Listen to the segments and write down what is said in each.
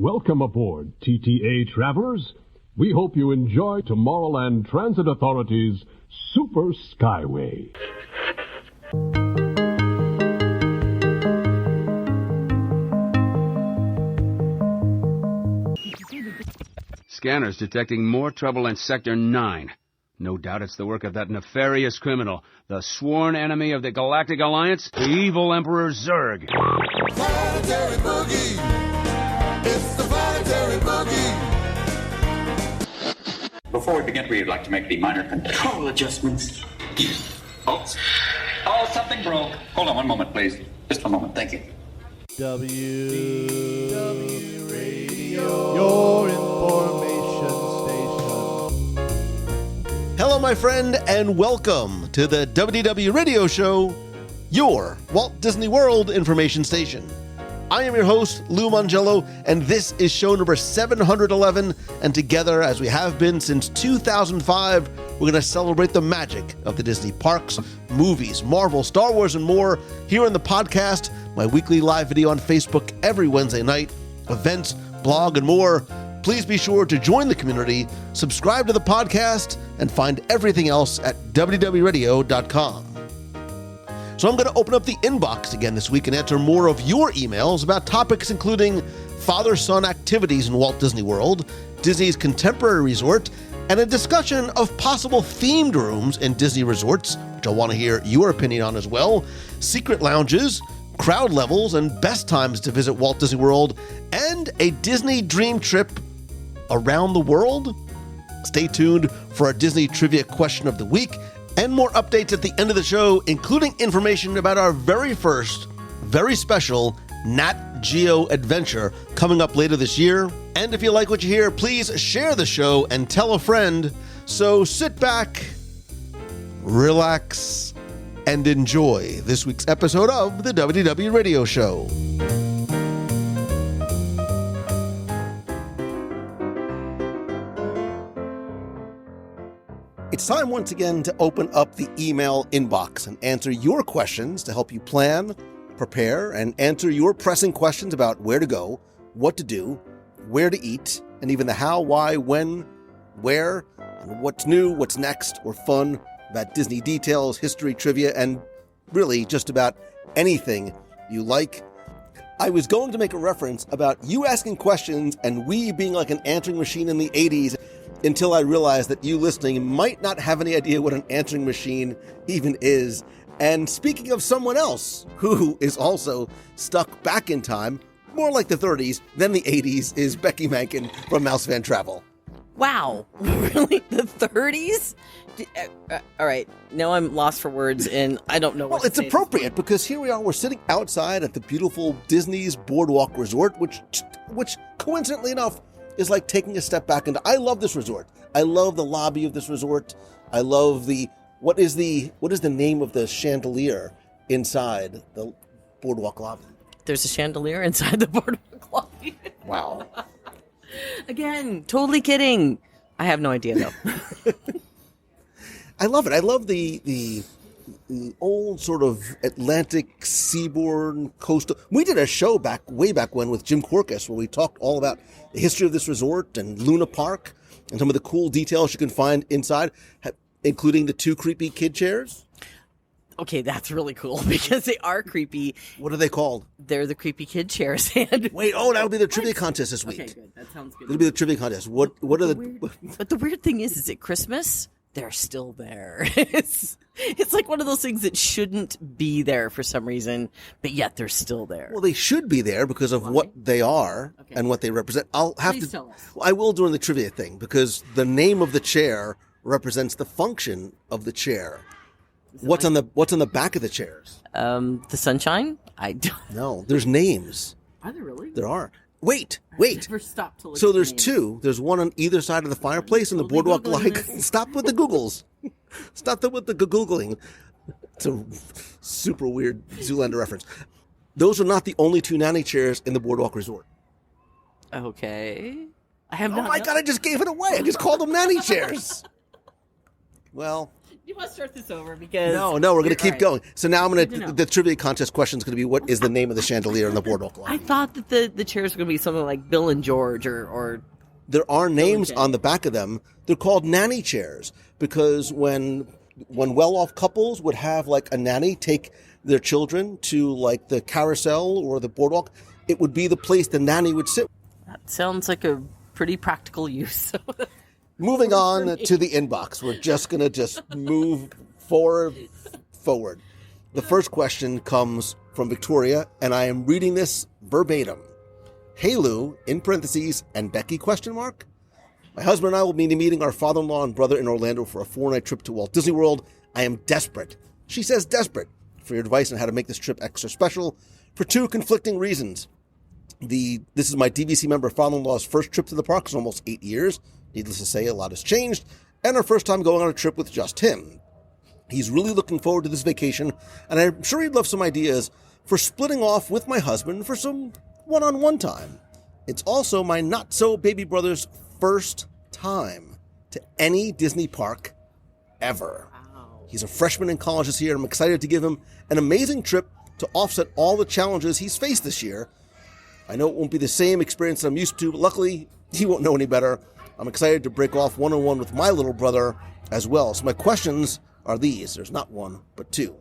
Welcome aboard, TTA travelers. We hope you enjoy Tomorrowland Transit Authority's Super Skyway. Scanners detecting more trouble in Sector 9. No doubt it's the work of that nefarious criminal, the sworn enemy of the Galactic Alliance, the evil Emperor Zurg. Planetary Boogie! It's the Planetary Boogie! Before we begin, we'd like to make the minor control adjustments. Oh, something broke. Hold on one moment, please. Just one moment, thank you. WDW Radio, your information station. Hello, my friend, and welcome to the WDW Radio Show, your Walt Disney World information station. I am your host, Lou Mangello, and this is show number 711, and together, as we have been since 2005, we're going to celebrate the magic of the Disney parks, movies, Marvel, Star Wars, and more here on the podcast, my weekly live video on Facebook every Wednesday night, events, blog, and more. Please be sure to join the community, subscribe to the podcast, and find everything else at WDWRadio.com. So I'm going to open up the inbox again this week and answer more of your emails about topics including father-son activities in Walt Disney World, Disney's Contemporary Resort, and a discussion of possible themed rooms in Disney resorts, which I want to hear your opinion on as well, secret lounges, crowd levels, and best times to visit Walt Disney World, and a Disney dream trip around the world. Stay tuned for our Disney Trivia Question of the Week, and more updates at the end of the show, including information about our very first, very special Nat Geo adventure coming up later this year. And if you like what you hear, please share the show and tell a friend. So sit back, relax, and enjoy this week's episode of the WDW Radio Show. It's time once again to open up the email inbox and answer your questions to help you plan, prepare, and answer your pressing questions about where to go, what to do, where to eat, and even the how, why, when, where, and what's new, what's next, or fun about Disney details, history, trivia, and really just about anything you like. I was going to make a reference about you asking questions and we being like an answering machine in the 80s, until I realized that you listening might not have any idea what an answering machine even is. And speaking of someone else who is also stuck back in time, more like the 30s than the 80s, is Becky Mankin from Mouse Fan Travel. Wow, really? The 30s? All right, now I'm lost for words, and I don't know what Well, it's appropriate because here we are, we're sitting outside at the beautiful Disney's Boardwalk Resort, which coincidentally enough, is like taking a step back into. I love this resort. I love the lobby of this resort. I love what is the name of the chandelier inside the Boardwalk lobby? There's a chandelier inside the Boardwalk lobby. Wow. Again, totally kidding. I have no idea though. I love it. I love the old sort of Atlantic seaboard coastal. We did a show way back when with Jim Corcus where we talked all about the history of this resort and Luna Park and some of the cool details you can find inside, including the 2 creepy kid chairs. Okay, that's really cool because they are creepy. What are they called? They're the creepy kid chairs. And Wait, that'll be the trivia contest this week. Okay, good. That sounds good. It'll be the trivia contest. What are the... But the weird thing is at Christmas, they're still there. It's like one of those things that shouldn't be there for some reason, but yet they're still there. Well, they should be there because of what they are and what they represent. Please tell us. I will during the trivia thing because the name of the chair represents the function of the chair. What's on the back of the chairs? The sunshine? I don't No, there's names. Are there really? There are. Wait. Never stopped to look So at there's names. 2. There's one on either side of the fireplace and the Totally boardwalk. Googling Like, this. stop with the Googles. Stop with the Googling. It's a super weird Zoolander reference. Those are not the only 2 nanny chairs in the Boardwalk Resort. Okay. I have Oh not my God, I just gave it away. I just called them nanny chairs. Well, You must start this over because... No, we're going to keep going. So now I'm going Good to know. to... The trivia contest question is going to be, what is the name of the chandelier in the boardwalk line? I thought that the chairs were going to be something like Bill and George or There are names on the back of them. They're called nanny chairs because when well-off couples would have like a nanny take their children to like the carousel or the boardwalk, it would be the place the nanny would sit. That sounds like a pretty practical use. Moving on to the inbox. We're just going to move forward. The first question comes from Victoria, and I am reading this verbatim. Hey Lou, in parentheses, and Becky, question mark. My husband and I will be meeting our father-in-law and brother in Orlando for a 4-night trip to Walt Disney World. I am desperate. She says desperate for your advice on how to make this trip extra special for 2 conflicting reasons. This is my DVC member father-in-law's first trip to the parks in almost 8 years. Needless to say, a lot has changed, and our first time going on a trip with just him. He's really looking forward to this vacation, and I'm sure he'd love some ideas for splitting off with my husband for some one-on-one time. It's also my not-so-baby brother's first time to any Disney park ever. Wow. He's a freshman in college this year, and I'm excited to give him an amazing trip to offset all the challenges he's faced this year. I know it won't be the same experience that I'm used to, but luckily, he won't know any better. I'm excited to break off one-on-one with my little brother as well. So my questions are these. There's not one, but 2.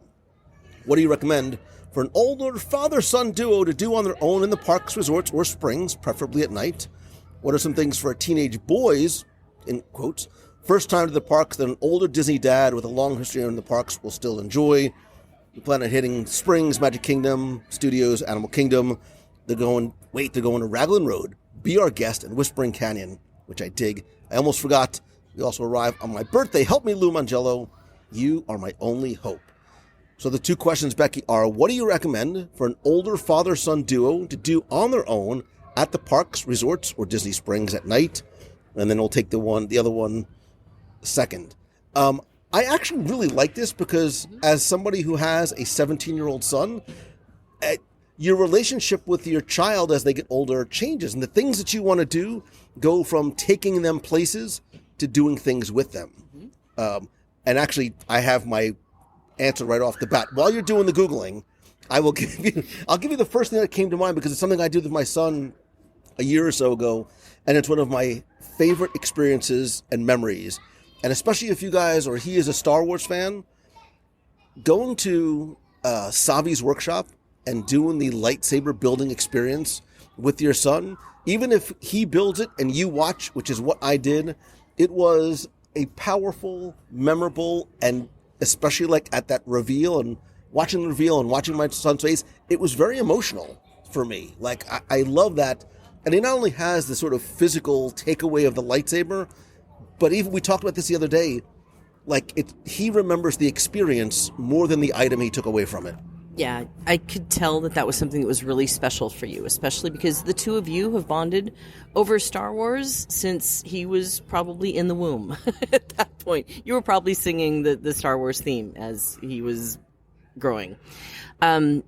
What do you recommend for an older father-son duo to do on their own in the parks, resorts, or springs, preferably at night? What are some things for teenage boys, in quotes, first time to the parks that an older Disney dad with a long history in the parks will still enjoy? We plan on hitting Springs, Magic Kingdom, Studios, Animal Kingdom. They're going to Raglan Road, Be Our Guest, and Whispering Canyon, which I dig. I almost forgot. We also arrive on my birthday. Help me, Lou Mangello. You are my only hope. So the 2 questions, Becky, are what do you recommend for an older father-son duo to do on their own at the parks, resorts, or Disney Springs at night? And then we'll take the other one second. I actually really like this because as somebody who has a 17-year-old son, your relationship with your child as they get older changes. And the things that you want to do go from taking them places to doing things with them. And actually, I have my answer right off the bat. While you're doing the Googling, I'll give you the first thing that came to mind because it's something I did with my son a year or so ago. And it's one of my favorite experiences and memories. And especially if you guys, or he is a Star Wars fan, going to Savi's workshop and doing the lightsaber building experience with your son, even if he builds it and you watch, which is what I did, it was a powerful, memorable, and especially like at that reveal and watching the reveal and watching my son's face, it was very emotional for me. Like, I love that. And he not only has the sort of physical takeaway of the lightsaber, but even we talked about this the other day, like he remembers the experience more than the item he took away from it. Yeah, I could tell that was something that was really special for you, especially because the 2 of you have bonded over Star Wars since he was probably in the womb. At that point, you were probably singing the Star Wars theme as he was growing. I'm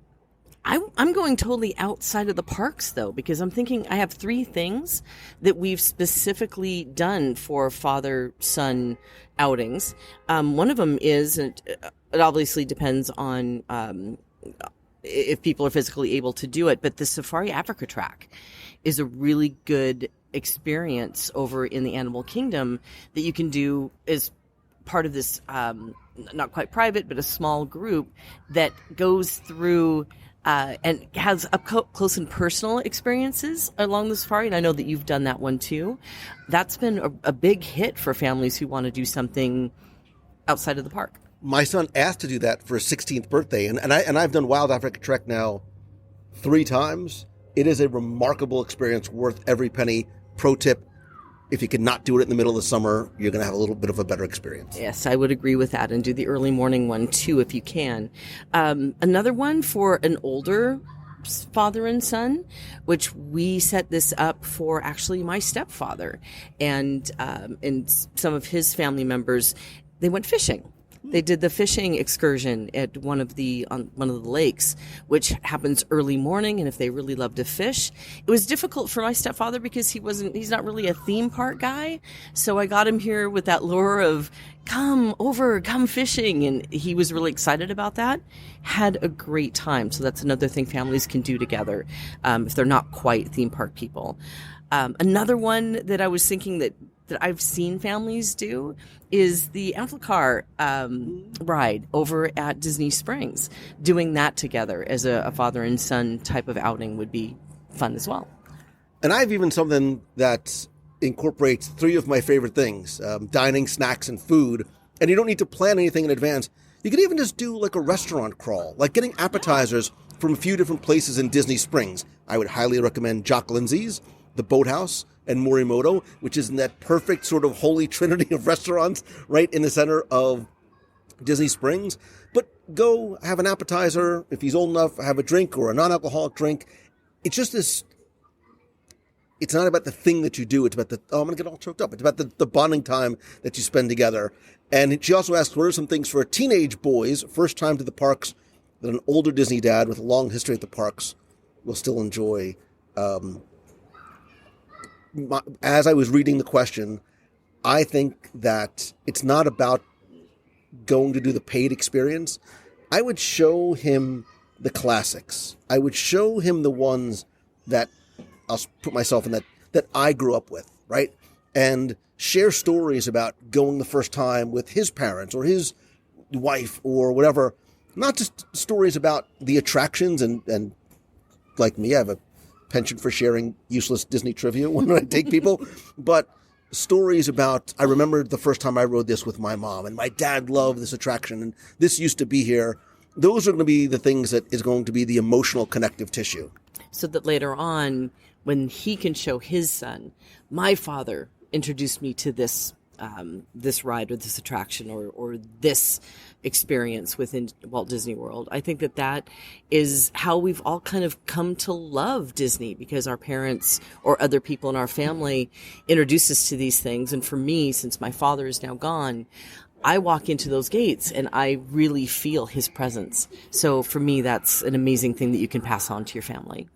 going totally outside of the parks, though, because I'm thinking I have 3 things that we've specifically done for father-son outings. One of them is, it obviously depends on if people are physically able to do it, but the Safari Africa track is a really good experience over in the Animal Kingdom that you can do as part of this, not quite private, but a small group that goes through and has up close and personal experiences along the safari. And I know that you've done that one too. That's been a big hit for families who want to do something outside of the park. My son asked to do that for his 16th birthday, and I've done Wild Africa Trek now 3 times. It is a remarkable experience, worth every penny. Pro tip, if you cannot do it in the middle of the summer, you're going to have a little bit of a better experience. Yes, I would agree with that, and do the early morning one too if you can. Another one for an older father and son, which we set this up for actually my stepfather and some of his family members. They went fishing. They did the fishing excursion at one of the lakes, which happens early morning. And if they really love to fish, it was difficult for my stepfather because he's not really a theme park guy. So I got him here with that lure of come over, come fishing. And he was really excited about that, had a great time. So that's another thing families can do together if they're not quite theme park people. Another one that I was thinking that I've seen families do is the Amplicar ride over at Disney Springs. Doing that together as a father and son type of outing would be fun as well. And I have even something that incorporates three of my favorite things, dining, snacks, and food. And you don't need to plan anything in advance. You could even just do like a restaurant crawl, like getting appetizers from a few different places in Disney Springs. I would highly recommend Jock Lindsay's, the Boathouse, and Morimoto, which is in that perfect sort of holy trinity of restaurants right in the center of Disney Springs. But go have an appetizer. If he's old enough, have a drink or a non-alcoholic drink. It's just this... It's not about the thing that you do. It's about I'm going to get all choked up. It's about the bonding time that you spend together. And she also asked, what are some things for teenage boys, first time to the parks, that an older Disney dad with a long history at the parks will still enjoy? As I was reading the question, I think that it's not about going to do the paid experience. I would show him the classics. I would show him the ones that I'll put myself in that I grew up with, right? And share stories about going the first time with his parents or his wife or whatever. Not just stories about the attractions and like me, I have a penchant for sharing useless Disney trivia when I take people, but stories about, I remember the first time I rode this with my mom and my dad loved this attraction and this used to be here. Those are going to be the things that is going to be the emotional connective tissue. So that later on, when he can show his son, my father introduced me to this this ride or this attraction or this experience within Walt Disney World. I think that is how we've all kind of come to love Disney, because our parents or other people in our family introduced us to these things. And for me, since my father is now gone, I walk into those gates and I really feel his presence. So for me, that's an amazing thing that you can pass on to your family.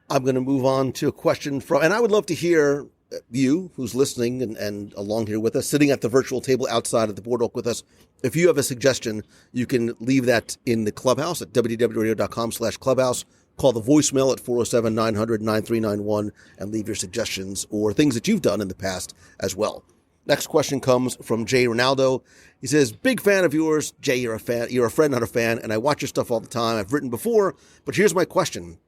I'm going to move on to a question and I would love to hear you who's listening and along here with us, sitting at the virtual table outside of the boardwalk with us. If you have a suggestion, you can leave that in the clubhouse at wdwradio.com/clubhouse. Call the voicemail at 407-900-9391 and leave your suggestions or things that you've done in the past as well. Next question comes from Jay Ronaldo. He says, big fan of yours. Jay, you're a fan. You're a friend, not a fan, and I watch your stuff all the time. I've written before, but here's my question.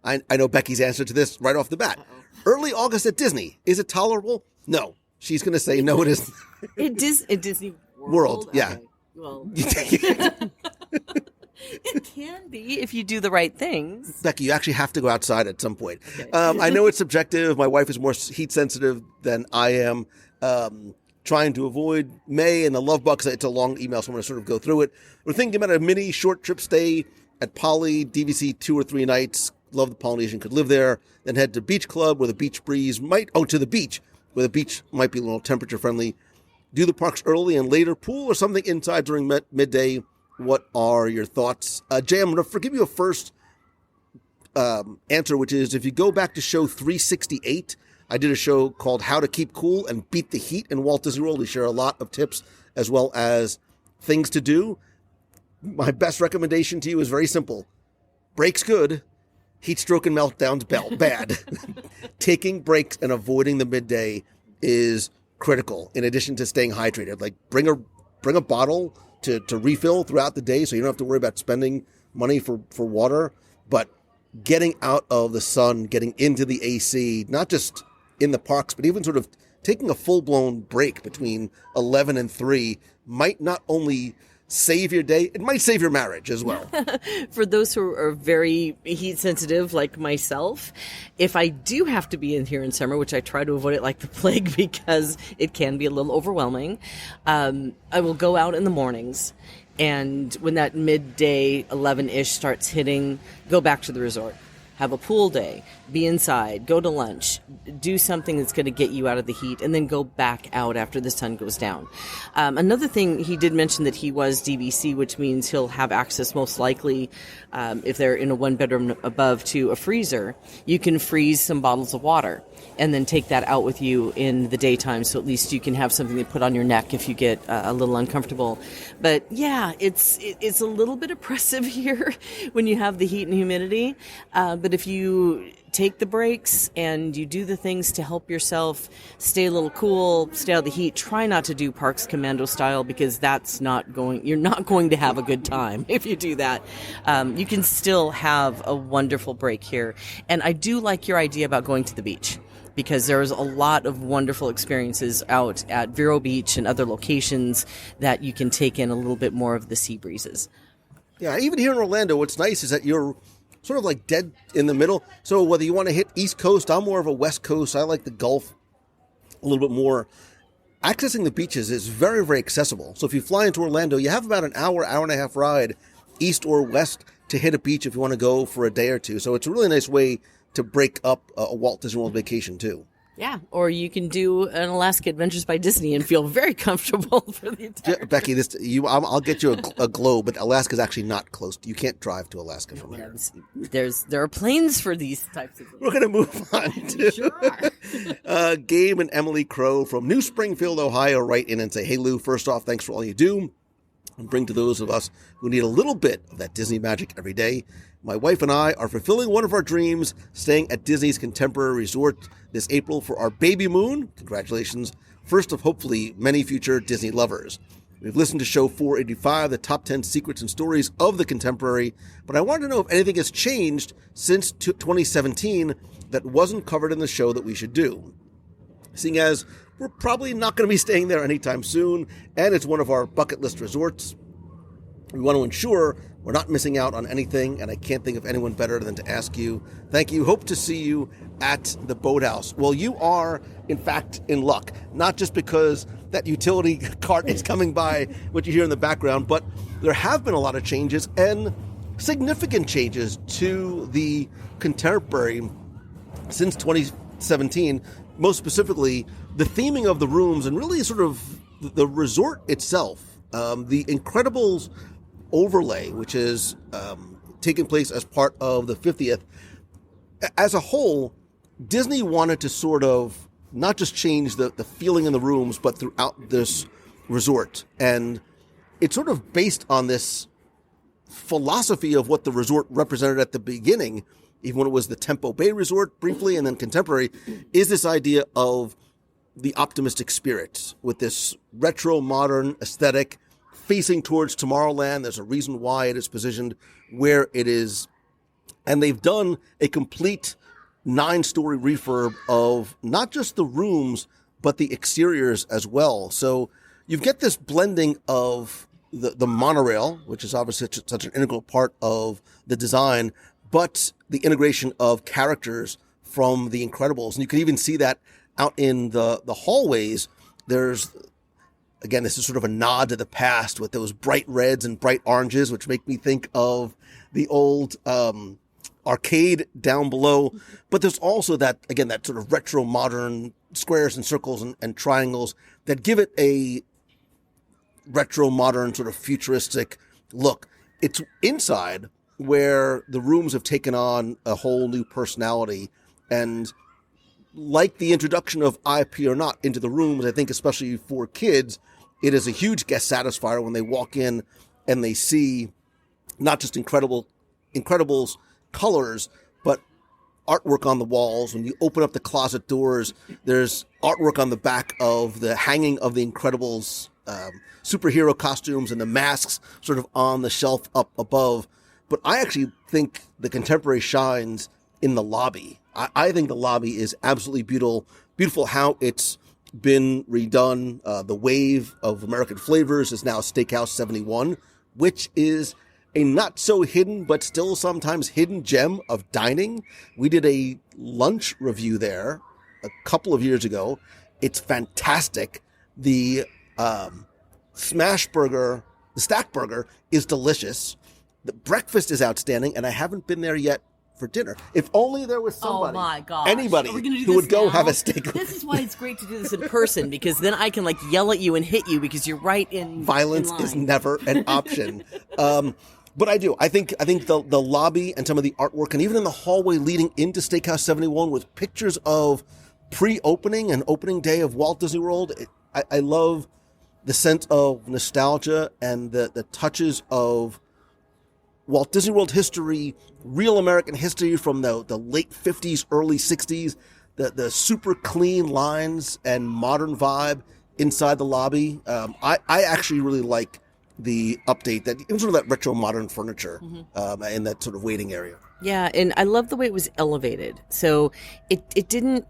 I know Becky's answer to this right off the bat. Uh-oh. Early August at Disney, is it tolerable? No. She's going to say no, it isn't. At Disney World? Yeah. Okay. Well, it can be if you do the right things. Becky, you actually have to go outside at some point. Okay. I know it's subjective. My wife is more heat sensitive than I am. Trying to avoid May and the Love Bugs. It's a long email, so I'm going to sort of go through it. We're thinking about a mini short trip stay at Poly, DVC 2 or 3 nights. Love the Polynesian, could live there. Then head to Beach Club where the beach breeze to the beach where the beach might be a little temperature friendly. Do the parks early and later, pool or something inside during midday. What are your thoughts? Jay, I'm going to forgive you a first answer, which is if you go back to show 368, I did a show called How to Keep Cool and Beat the Heat in Walt Disney World. We share a lot of tips as well as things to do. My best recommendation to you is very simple. Breaks good. Heat stroke and meltdowns bad. Taking breaks and avoiding the midday is critical, in addition to staying hydrated. Like bring a bottle to refill throughout the day so you don't have to worry about spending money for water. But getting out of the sun, getting into the AC, not just in the parks, but even sort of taking a full-blown break between 11 and 3 might not only save your day, it might save your marriage as well. For those who are very heat sensitive like myself, if I do have to be in here in summer, which I try to avoid it like the plague because it can be a little overwhelming, I will go out in the mornings, and when that midday 11-ish starts hitting, go back to the resort. have a pool day, be inside, go to lunch, do something that's going to get you out of the heat, and then go back out after the sun goes down. Another thing, he did mention that he was DVC, which means he'll have access most likely, if they're in a one bedroom above, to a freezer. You can freeze some bottles of water and then take that out with you in the daytime, so at least you can have something to put on your neck if you get a little uncomfortable. But yeah, it's a little bit oppressive here when you have the heat and humidity. But if you take the breaks and you do the things to help yourself stay a little cool, stay out of the heat, try not to do Parks Commando style, because you're not going to have a good time if you do that. You can still have a wonderful break here. And I do like your idea about going to the beach, because there's a lot of wonderful experiences out at Vero Beach and other locations that you can take in a little bit more of the sea breezes. Yeah, even here in Orlando, what's nice is that you're sort of like dead in the middle. So whether you want to hit East Coast, I'm more of a West Coast. I like the Gulf a little bit more. Accessing the beaches is very, very accessible. So if you fly into Orlando, you have about an hour and a half ride east or west to hit a beach if you want to go for a day or two. So it's a really nice way to break up a Walt Disney World vacation too. Yeah, or you can do an Alaska Adventures by Disney and feel very comfortable for the entire Becky, I'll get you a globe, but Alaska's actually not close. You can't drive to Alaska from here. There are planes for these types of things. We're going to move on to Sure. Gabe and Emily Crow from New Springfield, Ohio, write in and say, "Hey Lou, first off, thanks for all you do and bring to those of us who need a little bit of that Disney magic every day. My wife and I are fulfilling one of our dreams, staying at Disney's Contemporary Resort this April for our baby moon. Congratulations. First of hopefully many future Disney lovers. We've listened to show 485, the top 10 secrets and stories of the Contemporary, but I wanted to know if anything has changed since 2017 that wasn't covered in the show that we should do. Seeing as we're probably not going to be staying there anytime soon, and it's one of our bucket list resorts, we want to ensure we're not missing out on anything, and I can't think of anyone better than to ask you. Thank you. Hope to see you at the boathouse." Well, you are, in fact, in luck. Not just because that utility cart is coming by, what you hear in the background, but there have been a lot of changes and significant changes to the Contemporary since 2017. Most specifically, the theming of the rooms and really sort of the resort itself. The Incredibles overlay, which is taking place as part of the 50th. As a whole, Disney wanted to sort of not just change the feeling in the rooms, but throughout this resort. And it's sort of based on this philosophy of what the resort represented at the beginning, even when it was the Tempo Bay Resort briefly and then Contemporary, is this idea of the optimistic spirit with this retro modern aesthetic facing towards Tomorrowland. There's a reason why it is positioned where it is. And they've done a complete 9-story refurb of not just the rooms, but the exteriors as well. So you get this blending of the monorail, which is obviously such an integral part of the design, but the integration of characters from The Incredibles. And you can even see that out in the hallways. There's, again, this is sort of a nod to the past with those bright reds and bright oranges, which make me think of the old arcade down below. But there's also that, again, that sort of retro modern squares and circles and triangles that give it a retro modern sort of futuristic look. It's inside where the rooms have taken on a whole new personality. And like the introduction of IP or Not into the rooms, I think especially for kids, it is a huge guest satisfier when they walk in and they see not just Incredibles colors, but artwork on the walls. When you open up the closet doors, there's artwork on the back of the hanging of the Incredibles superhero costumes and the masks sort of on the shelf up above. But I actually think the Contemporary shines in the lobby. I think the lobby is absolutely beautiful how it's been redone. The Wave of American Flavors is now Steakhouse 71, which is a not so hidden, but still sometimes hidden gem of dining. We did a lunch review there a couple of years ago. It's fantastic. The smash burger, the stack burger is delicious. The breakfast is outstanding, and I haven't been there yet for dinner. If only there was somebody, oh my gosh, anybody Are we gonna do who this would go now? have a steak. This is why it's great to do this in person, because then I can like yell at you and hit you because you're right in Violence in line. is never an option. But I do. I think the lobby and some of the artwork, and even in the hallway leading into Steakhouse 71 with pictures of pre-opening and opening day of Walt Disney World, I love the sense of nostalgia and the touches of Walt Disney World history, real American history from the late 50s, early 60s, the super clean lines and modern vibe inside the lobby. I actually really like the update, that even sort of that retro modern furniture in that sort of waiting area. Yeah, and I love the way it was elevated. So it didn't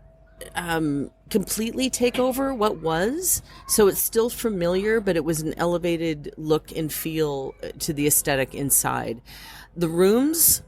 completely take over what was. So it's still familiar, but it was an elevated look and feel to the aesthetic inside. The rooms,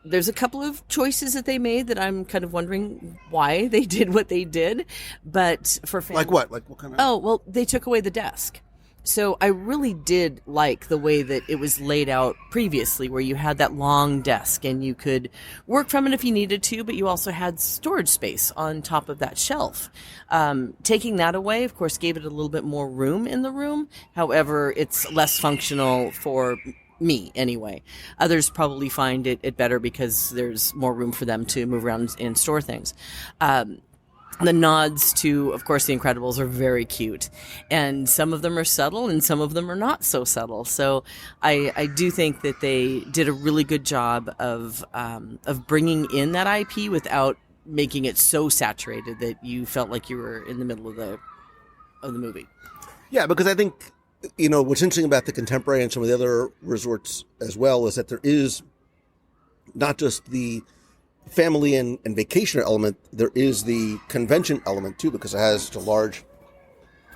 there's a couple of choices that they made that I'm kind of wondering why they did what they did. But for families, Like what? Like what kind of? Oh, well, they took away the desk. So I really did like the way that it was laid out previously, where you had that long desk and you could work from it if you needed to, but you also had storage space on top of that shelf. Taking that away, of course, gave it a little bit more room in the room. However, it's less functional for me anyway. Others probably find it better because there's more room for them to move around and store things. The nods to, of course, The Incredibles are very cute, and some of them are subtle and some of them are not so subtle. So I do think that they did a really good job of bringing in that IP without making it so saturated that you felt like you were in the middle of the movie. Yeah, because I think, what's interesting about the Contemporary and some of the other resorts as well is that there is not just the family and vacationer element, there is the convention element too, because it has such a large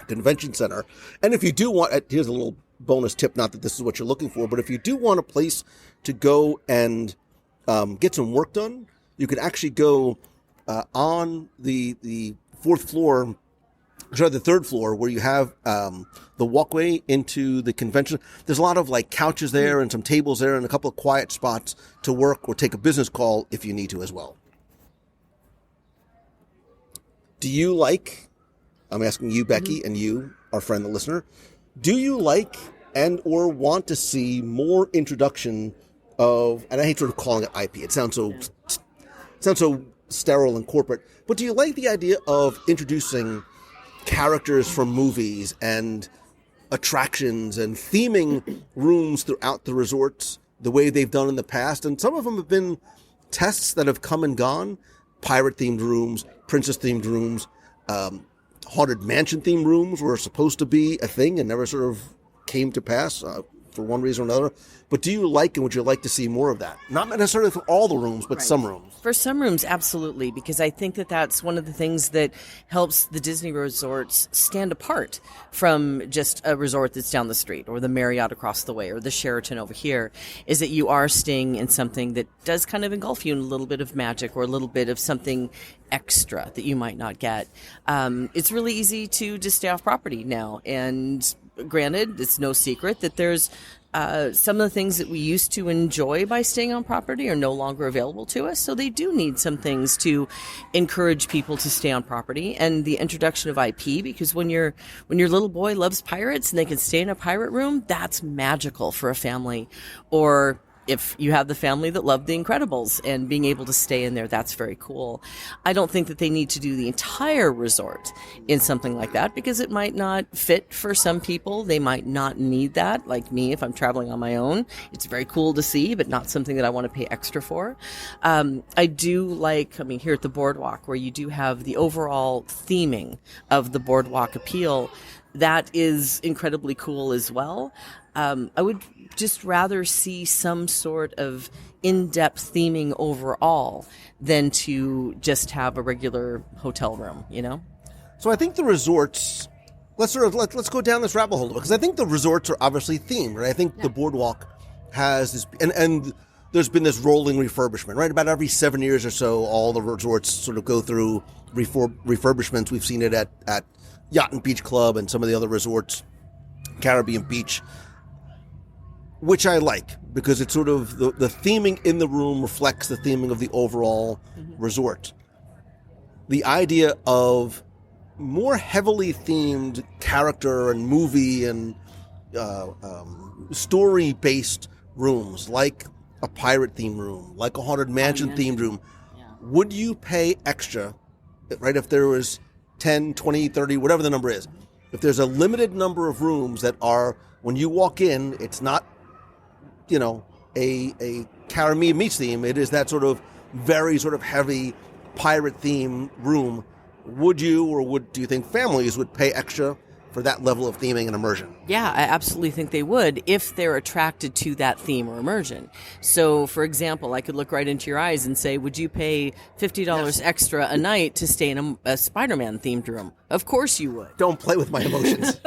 convention center. And if you do want, here's a little bonus tip, not that this is what you're looking for, but if you do want a place to go and get some work done, you can actually go on the third floor, where you have the walkway into the convention. There's a lot of like couches there and some tables there and a couple of quiet spots to work or take a business call if you need to as well. Do you like, I'm asking you, Becky, and you, our friend, the listener, do you like and or want to see more introduction of, and I hate sort of calling it IP, it sounds so sterile and corporate, but do you like the idea of introducing characters from movies and attractions and theming rooms throughout the resorts the way they've done in the past? And some of them have been tests that have come and gone. Pirate-themed rooms, princess-themed rooms, haunted mansion-themed rooms were supposed to be a thing and never sort of came to pass for one reason or another. But do you like and would you like to see more of that? Not necessarily for all the rooms, but some rooms. For some rooms, absolutely, because I think that that's one of the things that helps the Disney resorts stand apart from just a resort that's down the street or the Marriott across the way or the Sheraton over here, is that you are staying in something that does kind of engulf you in a little bit of magic or a little bit of something extra that you might not get. It's really easy to just stay off property now, and granted, it's no secret that there's some of the things that we used to enjoy by staying on property are no longer available to us. So they do need some things to encourage people to stay on property, and the introduction of IP, because when your little boy loves pirates and they can stay in a pirate room, that's magical for a family. Or if you have the family that loved The Incredibles and being able to stay in there, that's very cool. I don't think that they need to do the entire resort in something like that because it might not fit for some people. They might not need that. Like me, if I'm traveling on my own, it's very cool to see, but not something that I want to pay extra for. I do like, here at the Boardwalk, where you do have the overall theming of the Boardwalk appeal, that is incredibly cool as well. I would just rather see some sort of in-depth theming overall than to just have a regular hotel room, So I think the resorts, let's go down this rabbit hole, because I think the resorts are obviously themed, right? I think the Boardwalk has this, and there's been this rolling refurbishment, right? About every 7 years or so, all the resorts sort of go through refurbishments. We've seen it at Yacht and Beach Club and some of the other resorts, Caribbean Beach. which I like because it's sort of the theming in the room reflects the theming of the overall resort. The idea of more heavily themed character and movie and story-based rooms, like a pirate themed room, like a Haunted Mansion themed room, would you pay extra, right, if there was 10, 20, 30, whatever the number is? If there's a limited number of rooms that are, when you walk in, it's not, you know, a Caribbean Meets theme, it is that sort of very sort of heavy pirate theme room, would you or do you think families would pay extra for that level of theming and immersion? Yeah, I absolutely think they would if they're attracted to that theme or immersion. So, for example, I could look right into your eyes and say, would you pay $50 extra a night to stay in a Spider-Man themed room? Of course you would. Don't play with my emotions.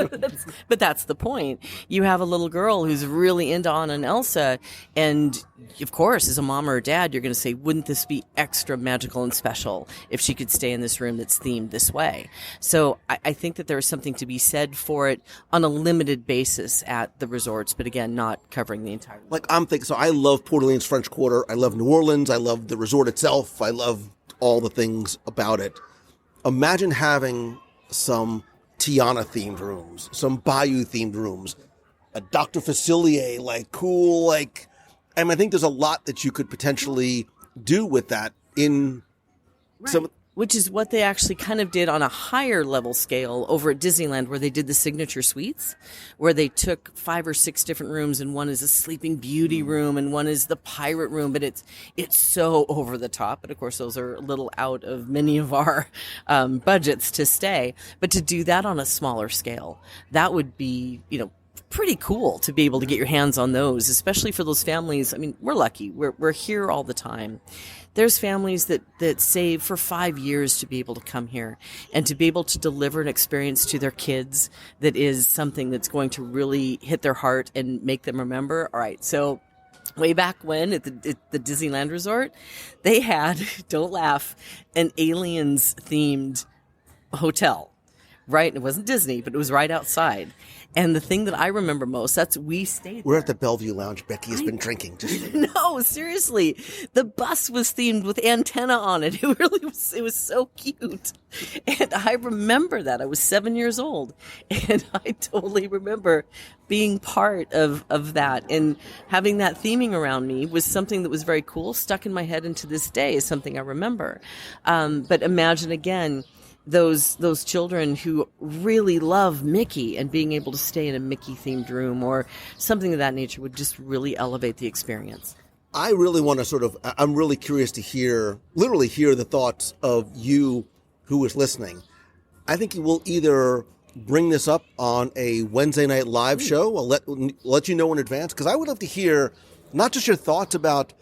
But that's the point. You have a little girl who's really into Anna and Elsa, and of course, as a mom or a dad, you're going to say, wouldn't this be extra magical and special if she could stay in this room that's themed this way? So I think that there's something to be said for it on a limited basis at the resorts, but again, not covering the entire. Like I'm thinking, so I love Port Orleans French Quarter. I love New Orleans. I love the resort itself. I love all the things about it. Imagine having some Tiana themed rooms, some Bayou themed rooms, a Dr. Facilier, like cool, like, and I think there's a lot that you could potentially do with that in some. Which is what they actually kind of did on a higher level scale over at Disneyland, where they did the signature suites, where they took 5 or 6 different rooms, and one is a Sleeping Beauty room, and one is the pirate room. But it's so over the top. But of course, those are a little out of many of our budgets to stay. But to do that on a smaller scale, that would be, you know, pretty cool to be able to get your hands on those, especially for those families. I mean, we're lucky. We're here all the time. There's families that save for 5 years to be able to come here and to be able to deliver an experience to their kids that is something that's going to really hit their heart and make them remember. All right, so way back when at the Disneyland Resort, they had, don't laugh, an Aliens-themed hotel. Right? It wasn't Disney, but it was right outside. And the thing that I remember most, we stayed there. We're at the Bellevue Lounge. Becky has been drinking. No, seriously. The bus was themed with antenna on it. It really was, it was so cute. And I remember that. I was 7 years old. And I totally remember being part of that. And having that theming around me was something that was very cool, stuck in my head, and to this day is something I remember. But imagine again, those children who really love Mickey and being able to stay in a Mickey themed room or something of that nature would just really elevate the experience. I really want to I'm really curious to literally hear the thoughts of you who is listening. I think you will either bring this up on a Wednesday night live show. I'll let you know in advance, because I would love to hear not just your thoughts about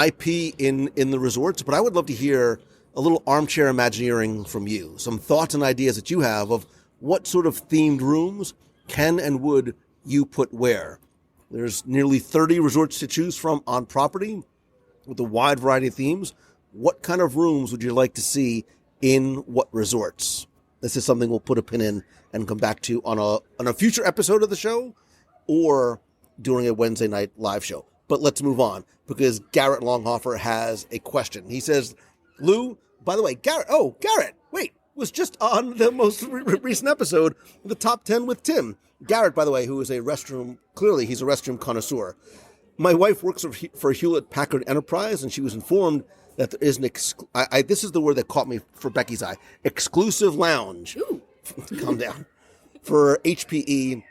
IP in the resorts, but I would love to hear a little armchair imagineering from you, some thoughts and ideas that you have of what sort of themed rooms can and would you put where. There's nearly 30 resorts to choose from on property with a wide variety of themes. What kind of rooms would you like to see in what resorts? This is something we'll put a pin in and come back to on a future episode of the show or during a Wednesday night live show. But let's move on, because Garrett Longhofer has a question. He says, Lou, by the way, Garrett, wait, was just on the most recent episode of the Top 10 with Tim. Garrett, by the way, who is clearly he's a restroom connoisseur. My wife works for Hewlett-Packard Enterprise, and she was informed that there is this is the word that caught me for Becky's eye, exclusive lounge. Ooh. Calm down. For HPE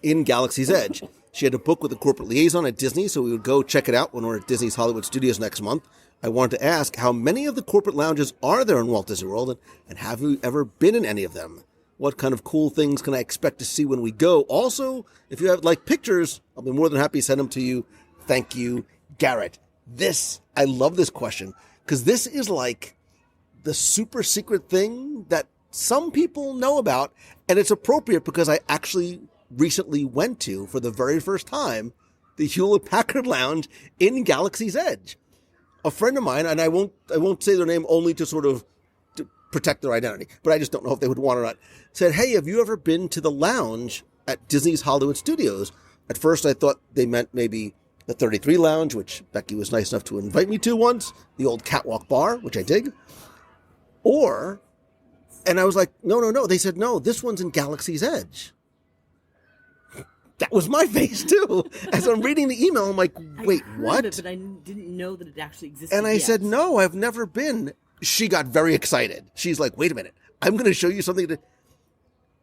in Galaxy's Edge. She had to book with a corporate liaison at Disney, so we would go check it out when we're at Disney's Hollywood Studios next month. I wanted to ask, how many of the corporate lounges are there in Walt Disney World, and have you ever been in any of them? What kind of cool things can I expect to see when we go? Also, if you have pictures, I'll be more than happy to send them to you. Thank you, Garrett. I love this question, because this is like the super secret thing that some people know about, and it's appropriate because I actually recently went to, for the very first time, the Hewlett-Packard Lounge in Galaxy's Edge. A friend of mine, and I won't say their name only to sort of to protect their identity, but I just don't know if they would want or not, said, hey, have you ever been to the lounge at Disney's Hollywood Studios? At first, I thought they meant maybe the 33 Lounge, which Becky was nice enough to invite me to once, the old Catwalk Bar, which I dig. And I was like, no. They said, no, this one's in Galaxy's Edge. That was my face, too. As I'm reading the email, I'm like, wait, what? It, but I didn't know that it actually existed. And I said, no, I've never been. She got very excited. She's like, wait a minute. I'm going to show you something.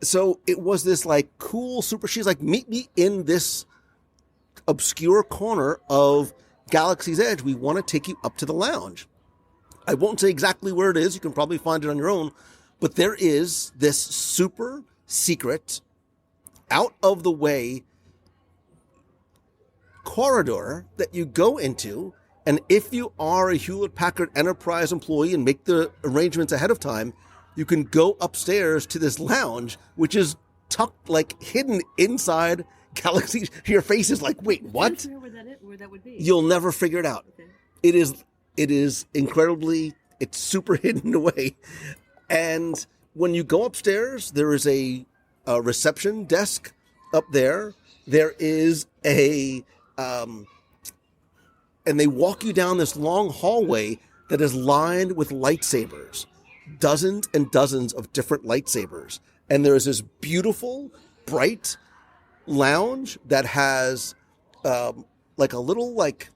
So it was this like cool super. She's like, meet me in this obscure corner of Galaxy's Edge. We want to take you up to the lounge. I won't say exactly where it is. You can probably find it on your own. But there is this super secret, out of the way corridor that you go into. And if you are a Hewlett-Packard Enterprise employee and make the arrangements ahead of time, you can go upstairs to this lounge, which is tucked, like hidden inside Galaxy. Your face is like, wait, what? I don't know where that would be. You'll never figure it out. Okay. It is incredibly, it's super hidden away. And when you go upstairs, there is a reception desk up there. There is and they walk you down this long hallway that is lined with lightsabers, dozens and dozens of different lightsabers. And there is this beautiful, bright lounge that has like a little, like,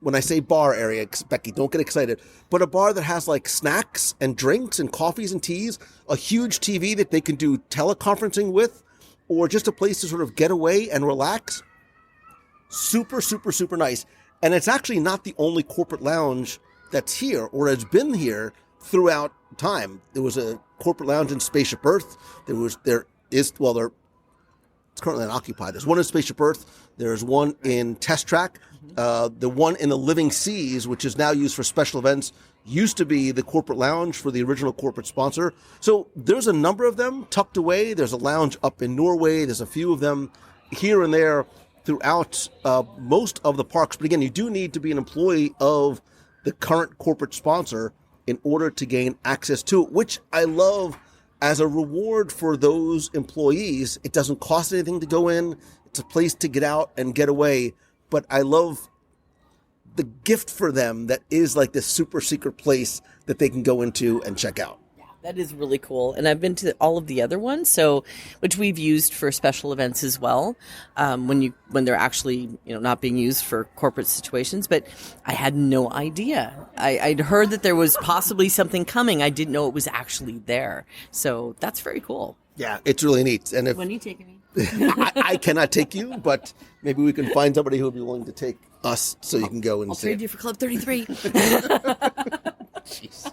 when I say bar area, Becky, don't get excited, but a bar that has like snacks and drinks and coffees and teas, a huge TV that they can do teleconferencing with, or just a place to sort of get away and relax. Super, super, super nice. And it's actually not the only corporate lounge that's here or has been here throughout time. There was a corporate lounge in Spaceship Earth. It's currently unoccupied. There's one in Spaceship Earth. There's one in Test Track. The one in the Living Seas, which is now used for special events, used to be the corporate lounge for the original corporate sponsor. So there's a number of them tucked away. There's a lounge up in Norway. There's a few of them here and there throughout most of the parks. But again, you do need to be an employee of the current corporate sponsor in order to gain access to it, which I love as a reward for those employees. It doesn't cost anything to go in. It's a place to get out and get away. But I love the gift for them that is like this super secret place that they can go into and check out. That is really cool. And I've been to all of the other ones, which we've used for special events as well, when they're actually, not being used for corporate situations. But I had no idea. I'd heard that there was possibly something coming. I didn't know it was actually there. So that's very cool. Yeah, it's really neat. And when are you taking me? I cannot take you, but maybe we can find somebody who would be willing to take us so you can go and I'll see. trade you for Club 33. Jesus.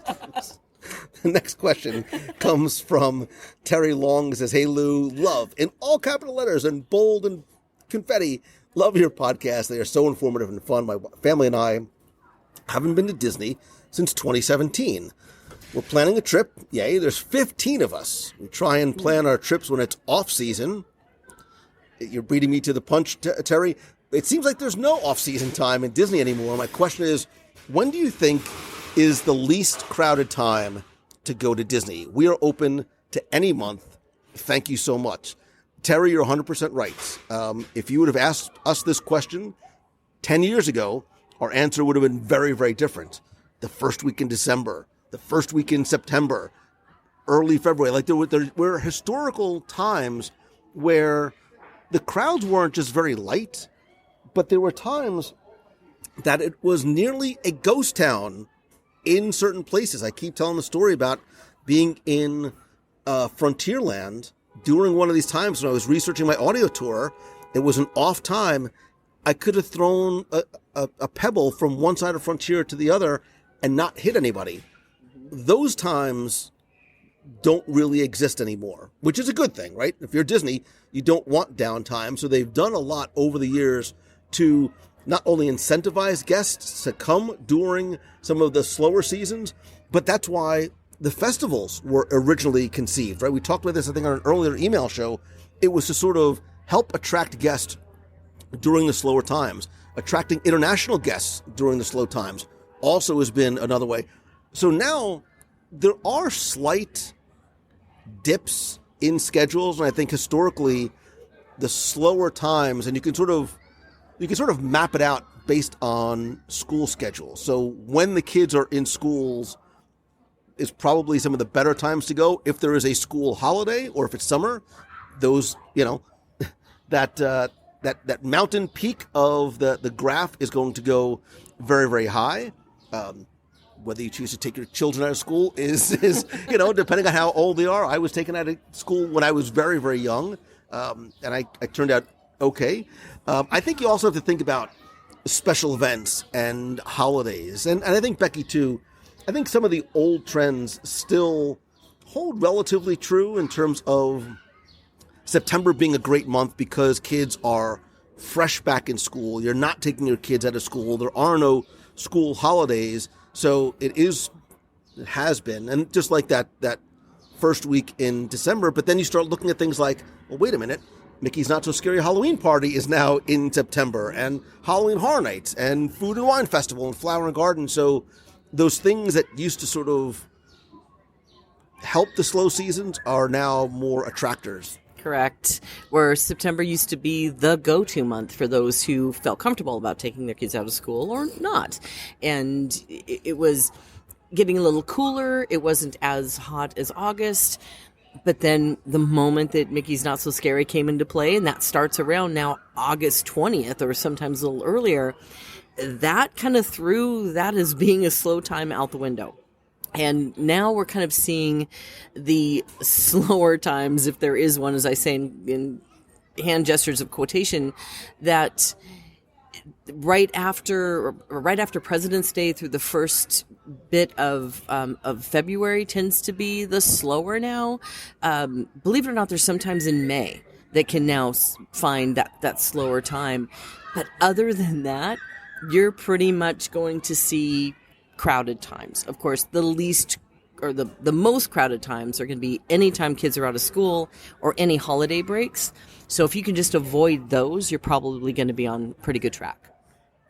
The next question comes from Terry Long. It says, "Hey Lou, love in all capital letters and bold and confetti. Love your podcast. They are so informative and fun. My family and I haven't been to Disney since 2017. We're planning a trip. Yay, there's 15 of us. We try and plan our trips when it's off season." You're beating me to the punch, Terry. It seems like there's no off-season time in Disney anymore. My question is, when do you think is the least crowded time to go to Disney? We are open to any month. Thank you so much. Terry, you're 100% right. If you would have asked us this question 10 years ago, our answer would have been very, very different. The first week in December, the first week in September, early February. Like there were historical times where the crowds weren't just very light, but there were times that it was nearly a ghost town in certain places. I keep telling the story about being in Frontierland during one of these times when I was researching my audio tour. It was an off time. I could have thrown a pebble from one side of Frontier to the other and not hit anybody. Those times don't really exist anymore, which is a good thing, right? If you're Disney, you don't want downtime. So they've done a lot over the years to not only incentivize guests to come during some of the slower seasons, but that's why the festivals were originally conceived, right? We talked about this, I think, on an earlier email show. It was to sort of help attract guests during the slower times. Attracting international guests during the slow times also has been another way. So now there are slight dips in schedules, and I think historically the slower times, and you can sort of map it out based on school schedules. So when the kids are in schools is probably some of the better times to go. If there is a school holiday or if it's summer, those, that mountain peak of the graph is going to go very, very high. Whether you choose to take your children out of school is depending on how old they are. I was taken out of school when I was very, very young, and I turned out okay. I think you also have to think about special events and holidays. And I think, Becky, too, I think some of the old trends still hold relatively true in terms of September being a great month because kids are fresh back in school. You're not taking your kids out of school. There are no school holidays. So it has been. And just like that first week in December, but then you start looking at things like, well, wait a minute, Mickey's Not So Scary Halloween Party is now in September, and Halloween Horror Nights, and Food and Wine Festival, and Flower and Garden. So those things that used to sort of help the slow seasons are now more attractors. Correct. Where September used to be the go-to month for those who felt comfortable about taking their kids out of school or not. And it was getting a little cooler. It wasn't as hot as August. But then the moment that Mickey's Not So Scary came into play, and that starts around now August 20th or sometimes a little earlier, that kind of threw that as being a slow time out the window. And now we're kind of seeing the slower times, if there is one, as I say in hand gestures of quotation, that right after President's Day through the first bit of February tends to be the slower now. Believe it or not, there's sometimes in May that can now find that slower time. But other than that, you're pretty much going to see crowded times. Of course, the least or the most crowded times are going to be anytime kids are out of school or any holiday breaks. So if you can just avoid those, you're probably going to be on pretty good track.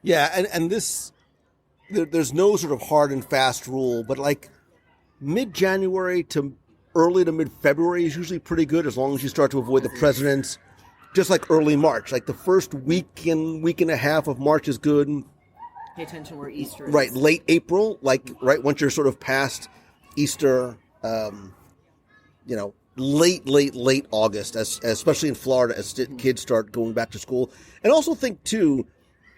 Yeah, and this, there's no sort of hard and fast rule, but like mid-January to early to mid-February is usually pretty good as long as you start to avoid the presidents. Just like early March, like the first week and a half of March is good. Pay attention where Easter is. Right, late April, like right once you're sort of past Easter, late August, especially in Florida, as kids start going back to school. And also think, too,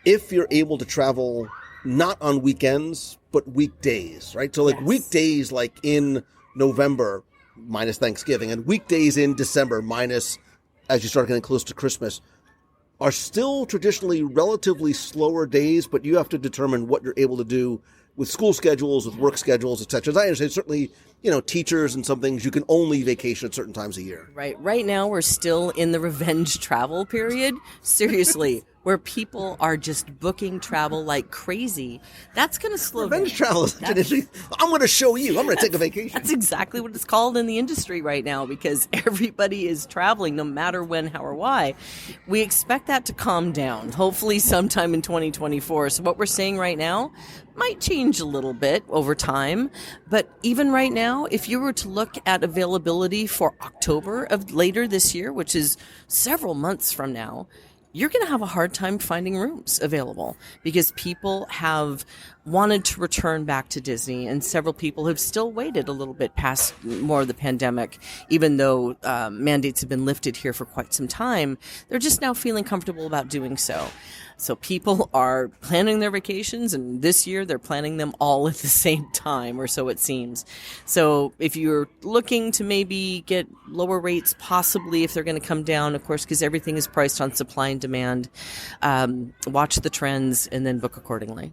if you're able to travel not on weekends, but weekdays, right? So, like weekdays, like in November, minus Thanksgiving, and weekdays in December, minus as you start getting close to Christmas, are still traditionally relatively slower days, but you have to determine what you're able to do with school schedules, with work schedules, etc. As I understand, certainly, teachers and some things, you can only vacation at certain times a year. Right. Right now, we're still in the revenge travel period. Seriously, where people are just booking travel like crazy. That's going to slow down. Revenge travel is such an issue. I'm going to show you. I'm going to take a vacation. That's exactly what it's called in the industry right now because everybody is traveling no matter when, how, or why. We expect that to calm down, hopefully sometime in 2024. So what we're seeing right now might change a little bit over time. But even right now, if you were to look at availability for October of later this year, which is several months from now, you're going to have a hard time finding rooms available because people have wanted to return back to Disney, and several people have still waited a little bit past more of the pandemic, even though mandates have been lifted here for quite some time. They're just now feeling comfortable about doing so. So people are planning their vacations, and this year they're planning them all at the same time, or so it seems. So if you're looking to maybe get lower rates, possibly if they're going to come down, of course, because everything is priced on supply and demand, watch the trends and then book accordingly.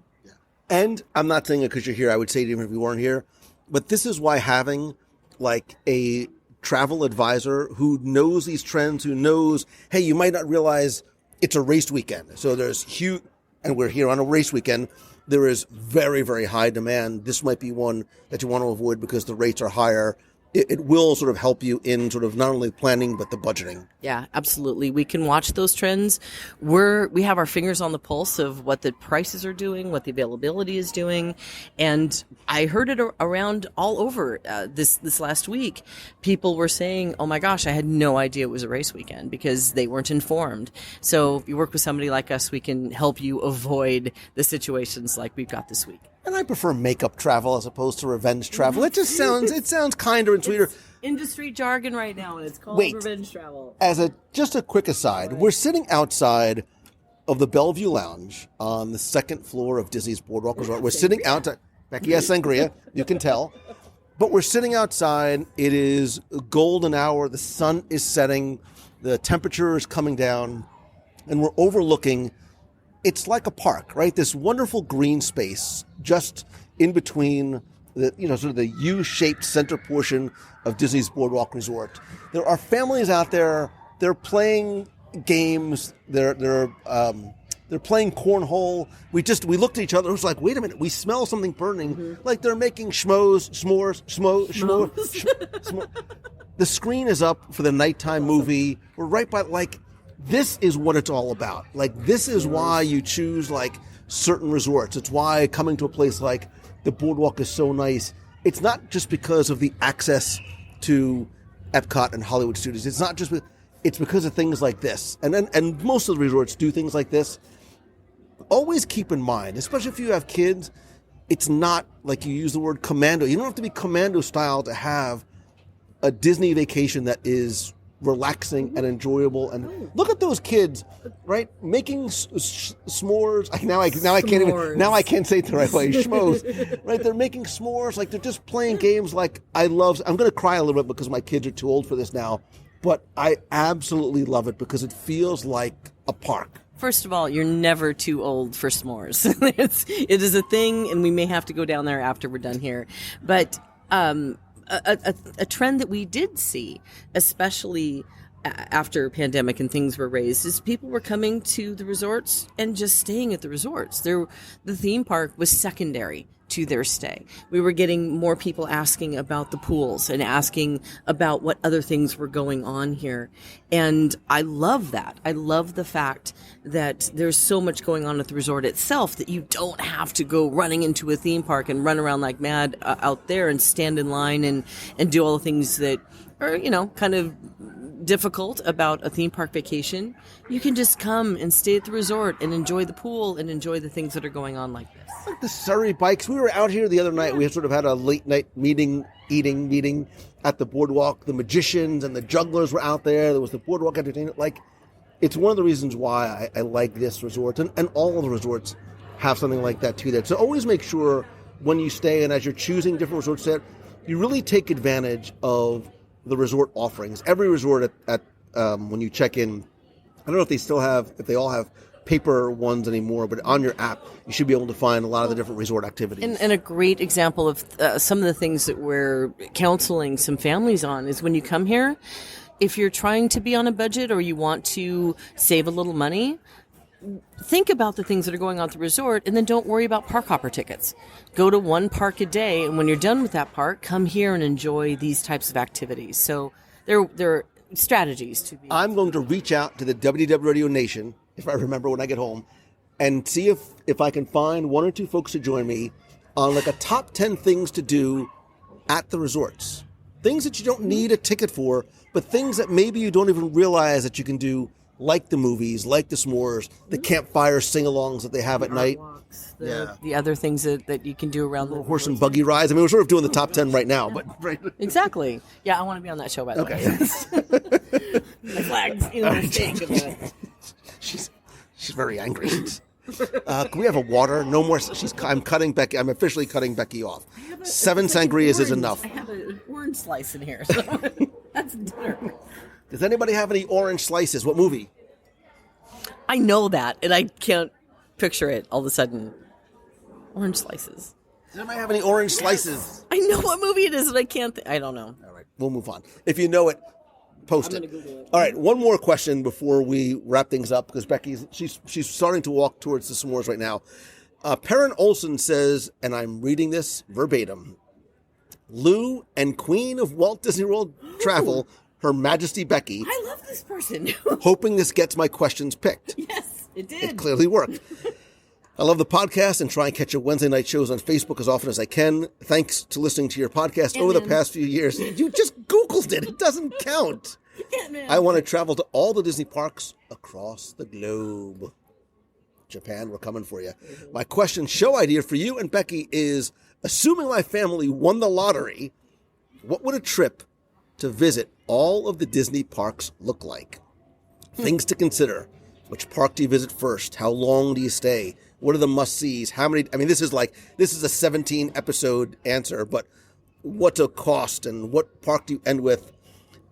And I'm not saying it because you're here. I would say it even if we weren't here. But this is why having like a travel advisor who knows these trends, who knows, hey, you might not realize it's a race weekend. So there's huge, and we're here on a race weekend. There is very, very high demand. This might be one that you want to avoid because the rates are higher. it will sort of help you in sort of not only planning, but the budgeting. Yeah, absolutely. We can watch those trends. We have our fingers on the pulse of what the prices are doing, what the availability is doing. And I heard it around all over this last week. People were saying, oh my gosh, I had no idea it was a race weekend because they weren't informed. So if you work with somebody like us, we can help you avoid the situations like we've got this week. And I prefer makeup travel as opposed to revenge travel. It just sounds kinder and sweeter. It's industry jargon right now, and it's called revenge travel. Just a quick aside, we're sitting outside of the Bellevue Lounge on the second floor of Disney's Boardwalk Resort. We're sitting outside. Becky has sangria, you can tell. But we're sitting outside. It is a golden hour. The sun is setting. The temperature is coming down. And we're overlooking. It's like a park, right? This wonderful green space just in between the, sort of the U-shaped center portion of Disney's Boardwalk Resort. There are families out there. They're playing games. They're playing cornhole. We looked at each other. It was like, wait a minute. We smell something burning. Mm-hmm. Like they're making s'mores. The screen is up for the nighttime movie. We're right by this is what it's all about. This is why you choose certain resorts. It's why coming to a place like the Boardwalk is so nice. It's not just because of the access to Epcot and Hollywood Studios. It's not just. It's because of things like this. And most of the resorts do things like this. Always keep in mind, especially if you have kids, it's not like you use the word commando. You don't have to be commando style to have a Disney vacation that is relaxing and enjoyable. And look at those kids, right? Making s'mores. Now I can't say it the right way. Schmoes, right? They're making s'mores. They're just playing games. I'm going to cry a little bit because my kids are too old for this now, but I absolutely love it because it feels like a park. First of all, you're never too old for s'mores. It is a thing, and we may have to go down there after we're done here. But a trend that we did see, especially after pandemic and things were raised, is people were coming to the resorts and just staying at the resorts. The theme park was secondary to their stay. We were getting more people asking about the pools and asking about what other things were going on here. And I love that. I love the fact that there's so much going on at the resort itself that you don't have to go running into a theme park and run around like mad out there and stand in line and do all the things that are, kind of difficult about a theme park vacation. You can just come and stay at the resort and enjoy the pool and enjoy the things that are going on like this. Like the Surrey bikes. We were out here the other night. We sort of had a late night meeting at the Boardwalk. The magicians and the jugglers were out there. There was the Boardwalk entertainment. It's one of the reasons why I like this resort, and all of the resorts have something like that too. So always make sure when you stay and as you're choosing different resorts there, you really take advantage of the resort offerings. Every resort at when you check in, I don't know if they all have paper ones anymore, but on your app, you should be able to find a lot of the different resort activities. And a great example of some of the things that we're counseling some families on is when you come here, if you're trying to be on a budget or you want to save a little money, think about the things that are going on at the resort and then don't worry about park hopper tickets. Go to one park a day, and when you're done with that park, come here and enjoy these types of activities. So there are strategies to be. I'm going to reach out to the WDW Radio Nation, if I remember when I get home, and see if I can find one or two folks to join me on a top 10 things to do at the resorts. Things that you don't need a ticket for, but things that maybe you don't even realize that you can do, like the movies, like the s'mores, the campfire sing-alongs that they have at night. Walks, the other things that you can do around the horse and buggy rides. I mean, we're sort of doing the top 10 right now, but right. Exactly. Yeah, I want to be on that show, by the way. My flag's the stage. She's very angry. Can we have a water? No more. I'm cutting Becky. I'm officially cutting Becky off. 7 sangrias is enough. I have an orange slice in here, so that's dinner. Does anybody have any orange slices? What movie? I know that, and I can't picture it all of a sudden. Orange slices. Does anybody have any orange slices? I know what movie it is, and I can't. I don't know. All right, we'll move on. If you know it, post it. I'm going to Google it. All right, one more question before we wrap things up, because she's starting to walk towards the s'mores right now. Perrin Olson says, and I'm reading this verbatim, Lou and Queen of Walt Disney World Travel, Her Majesty Becky. I love this person. Hoping this gets my questions picked. Yes, it did. It clearly worked. I love the podcast and try and catch your Wednesday night shows on Facebook as often as I can. Thanks to listening to your podcast over the past few years. You just Googled it. It doesn't count. I want to travel to all the Disney parks across the globe. Japan, we're coming for you. My question, show idea for you and Becky is, assuming my family won the lottery, what would a trip to visit all of the Disney parks look like? Things to consider. Which park do you visit first? How long do you stay? What are the must-sees? How many? I mean, this is a 17-episode answer, but what's a cost and what park do you end with?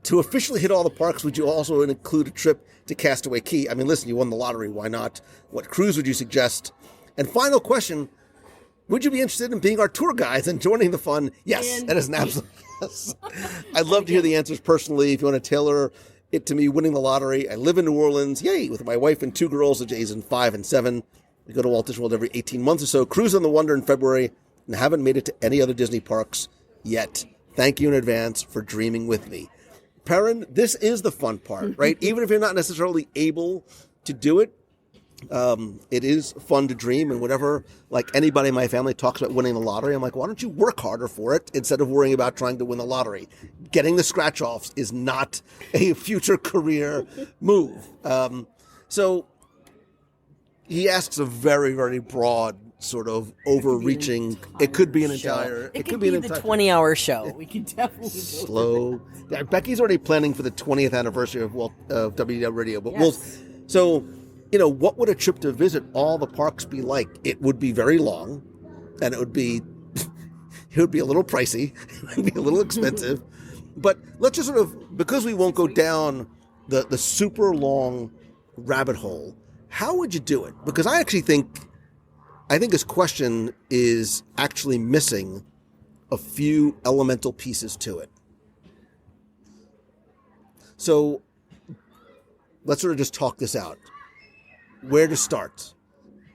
To officially hit all the parks, would you also include a trip to Castaway Cay? I mean, listen, you won the lottery. Why not? What cruise would you suggest? And final question, would you be interested in being our tour guides and joining the fun? Yes, that is an absolute yes. I'd love to hear the answers personally. If you want to tailor it to me winning the lottery, I live in New Orleans, yay, with my wife and 2 girls, ages 5 and 7. We go to Walt Disney World every 18 months or so, cruise on the Wonder in February, and haven't made it to any other Disney parks yet. Thank you in advance for dreaming with me. Perrin, this is the fun part, right? Even if you're not necessarily able to do it, it is fun to dream. And whenever, like, anybody in my family talks about winning the lottery, I'm like, why don't you work harder for it instead of worrying about trying to win the lottery? Getting the scratch-offs is not a future career move. So he asks a very, very broad sort of overreaching. It could be an entire. It could be the 20-hour show. We could definitely slow. Yeah, Becky's already planning for the 20th anniversary of WDW Radio. But Yes. what would a trip to visit all the parks be like? It would be very long, and it would be a little pricey. It would be a little expensive. But let's just sort of, because we won't go down the super long rabbit hole, how would you do it? Because I think his question is actually missing a few elemental pieces to it. So let's sort of just talk this out. Where to start?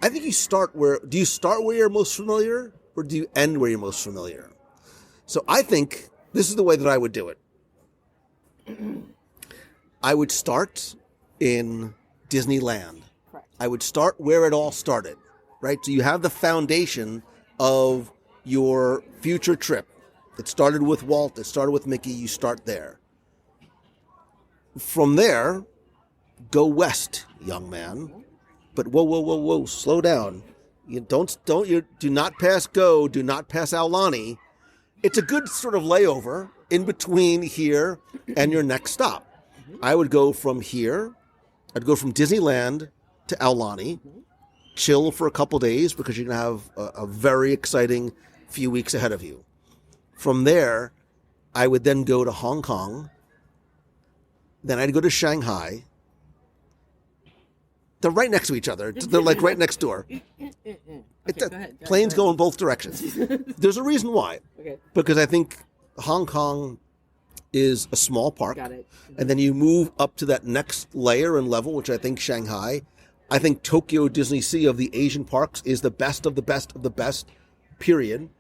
I think you start do you start where you're most familiar, or do you end where you're most familiar? So I think this is the way that I would do it. I would start in Disneyland. Correct. I would start where it all started, right? So you have the foundation of your future trip. It started with Walt, it started with Mickey, you start there. From there, go west, young man. But whoa, slow down. You do not pass Go, do not pass Aulani. It's a good sort of layover in between here and your next stop. I would go from here, I'd go from Disneyland to Aulani, chill for a couple days because you're going to have a very exciting few weeks ahead of you. From there, I would then go to Hong Kong. Then I'd go to Shanghai. They're right next to each other. They're like right next door. Go ahead. Planes go in both directions. There's a reason why. Okay. Because I think Hong Kong is a small park. Got it. And then you move up to that next layer and level, which I think Shanghai. I think Tokyo Disney Sea of the Asian parks is the best of the best of the best, period.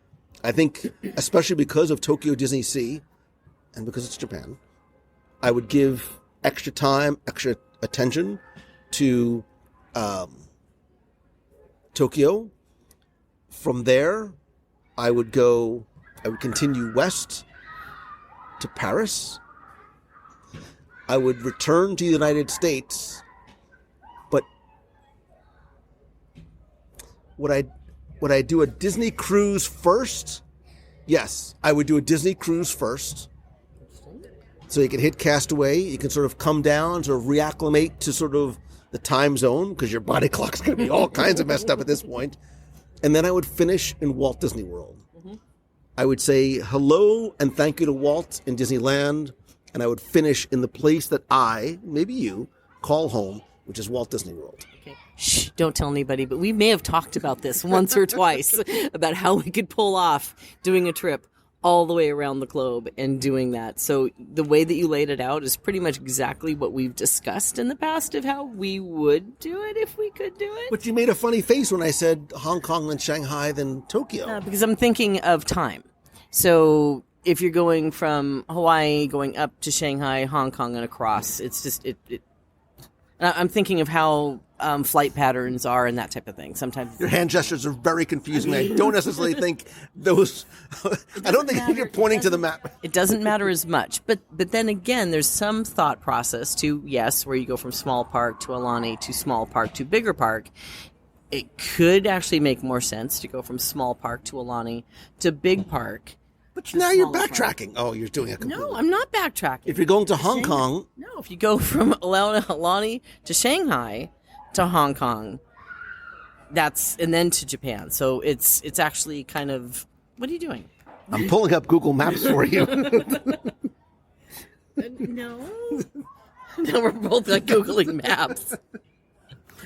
I think, especially because of Tokyo Disney Sea and because it's Japan, I would give extra time, extra attention to Tokyo. From there, I would continue west to Paris. I would return to the United States, but would I do a Disney cruise first? Yes, I would do a Disney cruise first. So you can hit Castaway, you can sort of come down, sort of reacclimate to sort of the time zone, because your body clock's going to be all kinds of messed up at this point. And then I would finish in Walt Disney World. Mm-hmm. I would say hello and thank you to Walt in Disneyland, and I would finish in the place that I, maybe you, call home, which is Walt Disney World. Okay. Shh, don't tell anybody, but we may have talked about this once or twice, about how we could pull off doing a trip all the way around the globe and doing that. So the way that you laid it out is pretty much exactly what we've discussed in the past of how we would do it if we could do it. But you made a funny face when I said Hong Kong, then Shanghai, then Tokyo. Because I'm thinking of time. So if you're going from Hawaii, going up to Shanghai, Hong Kong, and across, it's just I'm thinking of how flight patterns are and that type of thing. Sometimes Your hand gestures are very confusing. I don't necessarily think those. I don't think you're pointing to the map. It doesn't matter as much. But then again, there's some thought process to, yes, where you go from small park to Alani to small park to bigger park. It could actually make more sense to go from small park to Alani to big park. But now you're backtracking. Oh, you're doing it completely. No, I'm not backtracking. If you're going to Hong Kong. No, if you go from Alani to Shanghai to Hong Kong, and then to Japan. So it's actually kind of, what are you doing? I'm pulling up Google Maps for you. No. No, we're both Googling maps.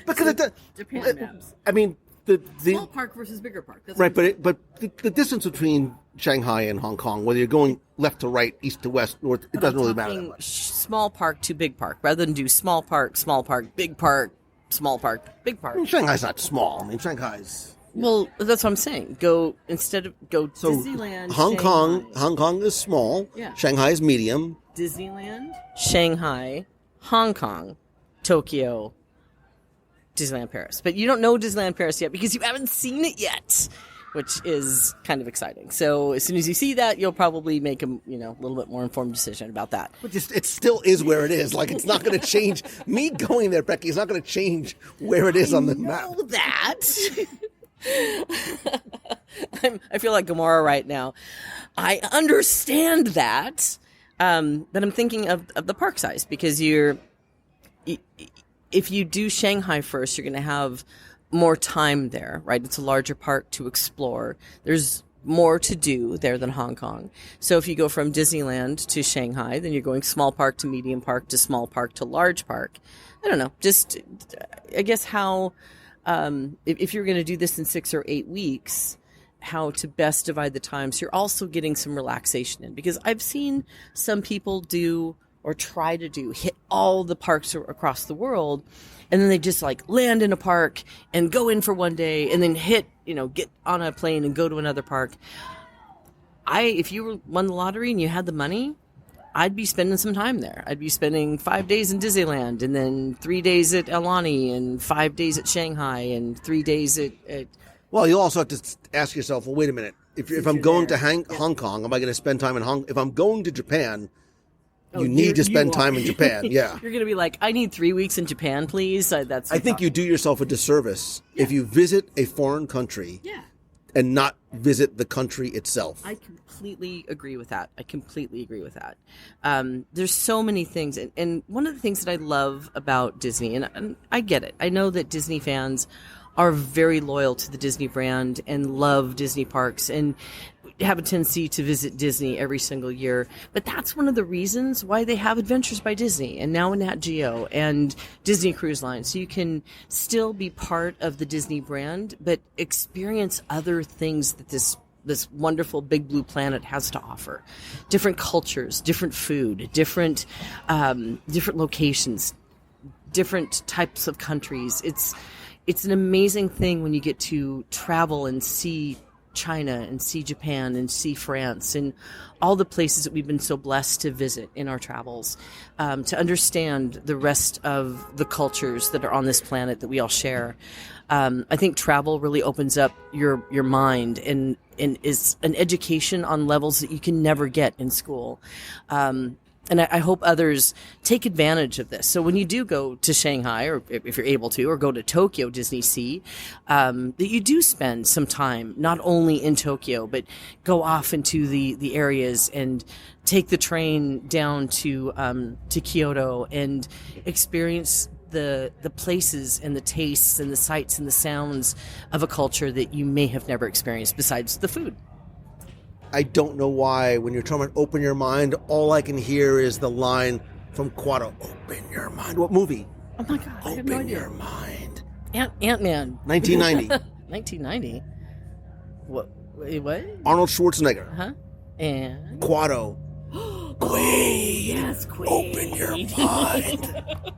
Because Japan maps. I mean, the Small park versus bigger park. That's right, but the distance between Shanghai and Hong Kong, whether you're going left to right, east to west, north, it doesn't really matter that much. Small park to big park, rather than do small park, big park, small park, big park. I mean, Shanghai's not small. I mean, Shanghai's. Well, that's what I'm saying. Go Disneyland. Hong Kong is small. Yeah. Shanghai is medium. Disneyland, Shanghai, Hong Kong, Tokyo, Disneyland Paris. But you don't know Disneyland Paris yet because you haven't seen it yet, which is kind of exciting. So as soon as you see that, you'll probably make a little bit more informed decision about that. But it still is where it is. Like, it's not going to change. Me going there, Becky, is not going to change where it is on the map. I know that. I feel like Gamora right now. I understand that. But I'm thinking of the park size, because if you do Shanghai first, you're going to have more time there, right? It's a larger park to explore. There's more to do there than Hong Kong. So if you go from Disneyland to Shanghai, then you're going small park to medium park to small park to large park. I don't know. Just, I guess how, if you're going to do this in 6 or 8 weeks, how to best divide the time. So you're also getting some relaxation in, because I've seen some people do or try to hit all the parks across the world, and then they just land in a park and go in for one day and then get on a plane and go to another park. If you won the lottery and you had the money, I'd be spending some time there. I'd be spending 5 days in Disneyland, and then 3 days at Alani, and 5 days at Shanghai, and 3 days at Well, you also have to ask yourself, well, wait a minute. If I'm going to Hong Kong, am I going to spend time in Hong Kong? If I'm going to Japan, you need to spend time in Japan. Yeah. You're going to be like, I need 3 weeks in Japan, please. I think you do yourself a disservice if you visit a foreign country and not visit the country itself. I completely agree with that. There's so many things. And one of the things that I love about Disney, and I get it. I know that Disney fans are very loyal to the Disney brand and love Disney parks and have a tendency to visit Disney every single year. But that's one of the reasons why they have Adventures by Disney and now Nat Geo and Disney Cruise Line. So you can still be part of the Disney brand, but experience other things that this wonderful big blue planet has to offer. Different cultures, different food, different locations, different types of countries. It's an amazing thing when you get to travel and see China and see Japan and see France and all the places that we've been so blessed to visit in our travels, to understand the rest of the cultures that are on this planet that we all share. I think travel really opens up your mind and is an education on levels that you can never get in school. And I hope others take advantage of this. So when you do go to Shanghai, or if you're able to, or go to Tokyo Disney Sea, that you do spend some time not only in Tokyo, but go off into the areas and take the train down to Kyoto and experience the places and the tastes and the sights and the sounds of a culture that you may have never experienced besides the food. I don't know why, when you're talking about open your mind, all I can hear is the line from Quado, open your mind. What movie? Oh my God, I have no Open idea. your mind. Ant-Man. 1990. 1990? What? Wait, what? Arnold Schwarzenegger. Huh? And? Quado. Quaid. Yes, Quaid. Open your mind.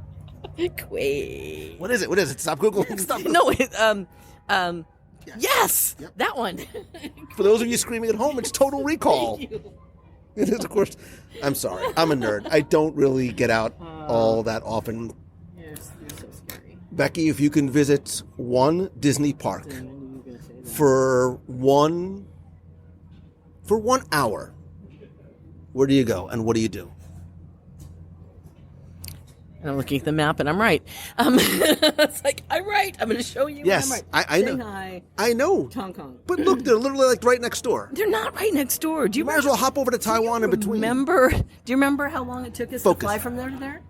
Quaid. What is it? Stop Googling. Stop. No, yes, Yep. that one. For those of you screaming at home, it's Total Recall. It is, of course. I'm sorry. I'm a nerd. I don't really get out all that often. You're so scary. Becky, if you can visit one Disney park for one hour, where do you go and what do you do? And I'm looking at the map, and I'm right. It's like, I'm right. I'm going to show you. Yes, I'm right. I know. Shanghai, I know. Hong Kong. But look, they're literally like right next door. They're not right next door. Do you Might as well hop over to Taiwan in between. Do you remember how long it took us to fly from there to there?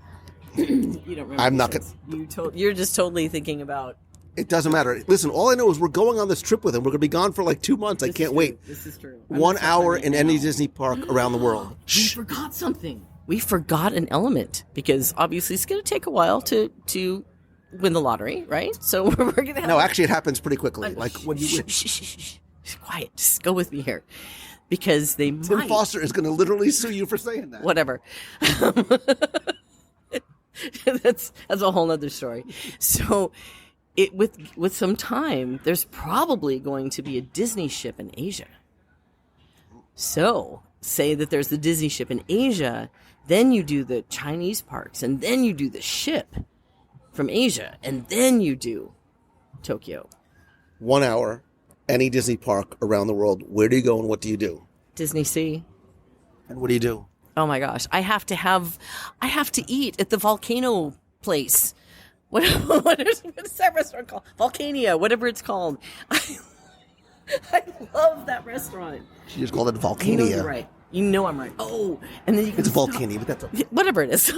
You don't remember. I'm not going to. You're just totally thinking about. It doesn't matter. Listen, all I know is we're going on this trip with him. We're going to be gone for like 2 months. I can't wait. This is true. 1 hour in any Disney park around the world. We forgot something. We forgot an element because obviously it's going to take a while to win the lottery, right? So we're going to have... No, actually it happens pretty quickly. Like when you win. Shh. Quiet. Just go with me here. Because they Tim might... Foster is going to literally sue you for saying that. Whatever. That's a whole nother story. So with some time, there's probably going to be a Disney ship in Asia. So say that there's the Disney ship in Asia, then you do the Chinese parks, and then you do the ship from Asia, and then you do Tokyo. 1 hour, any Disney park around the world. Where do you go and what do you do? Disney Sea. And what do you do? Oh my gosh, I have to eat at the volcano place. What is that restaurant called? Volcania, whatever it's called. I love that restaurant. She just called it Volcania. You know you're right. You know I'm right. Oh, and then you can It's Volcania, but that's okay. Whatever it is.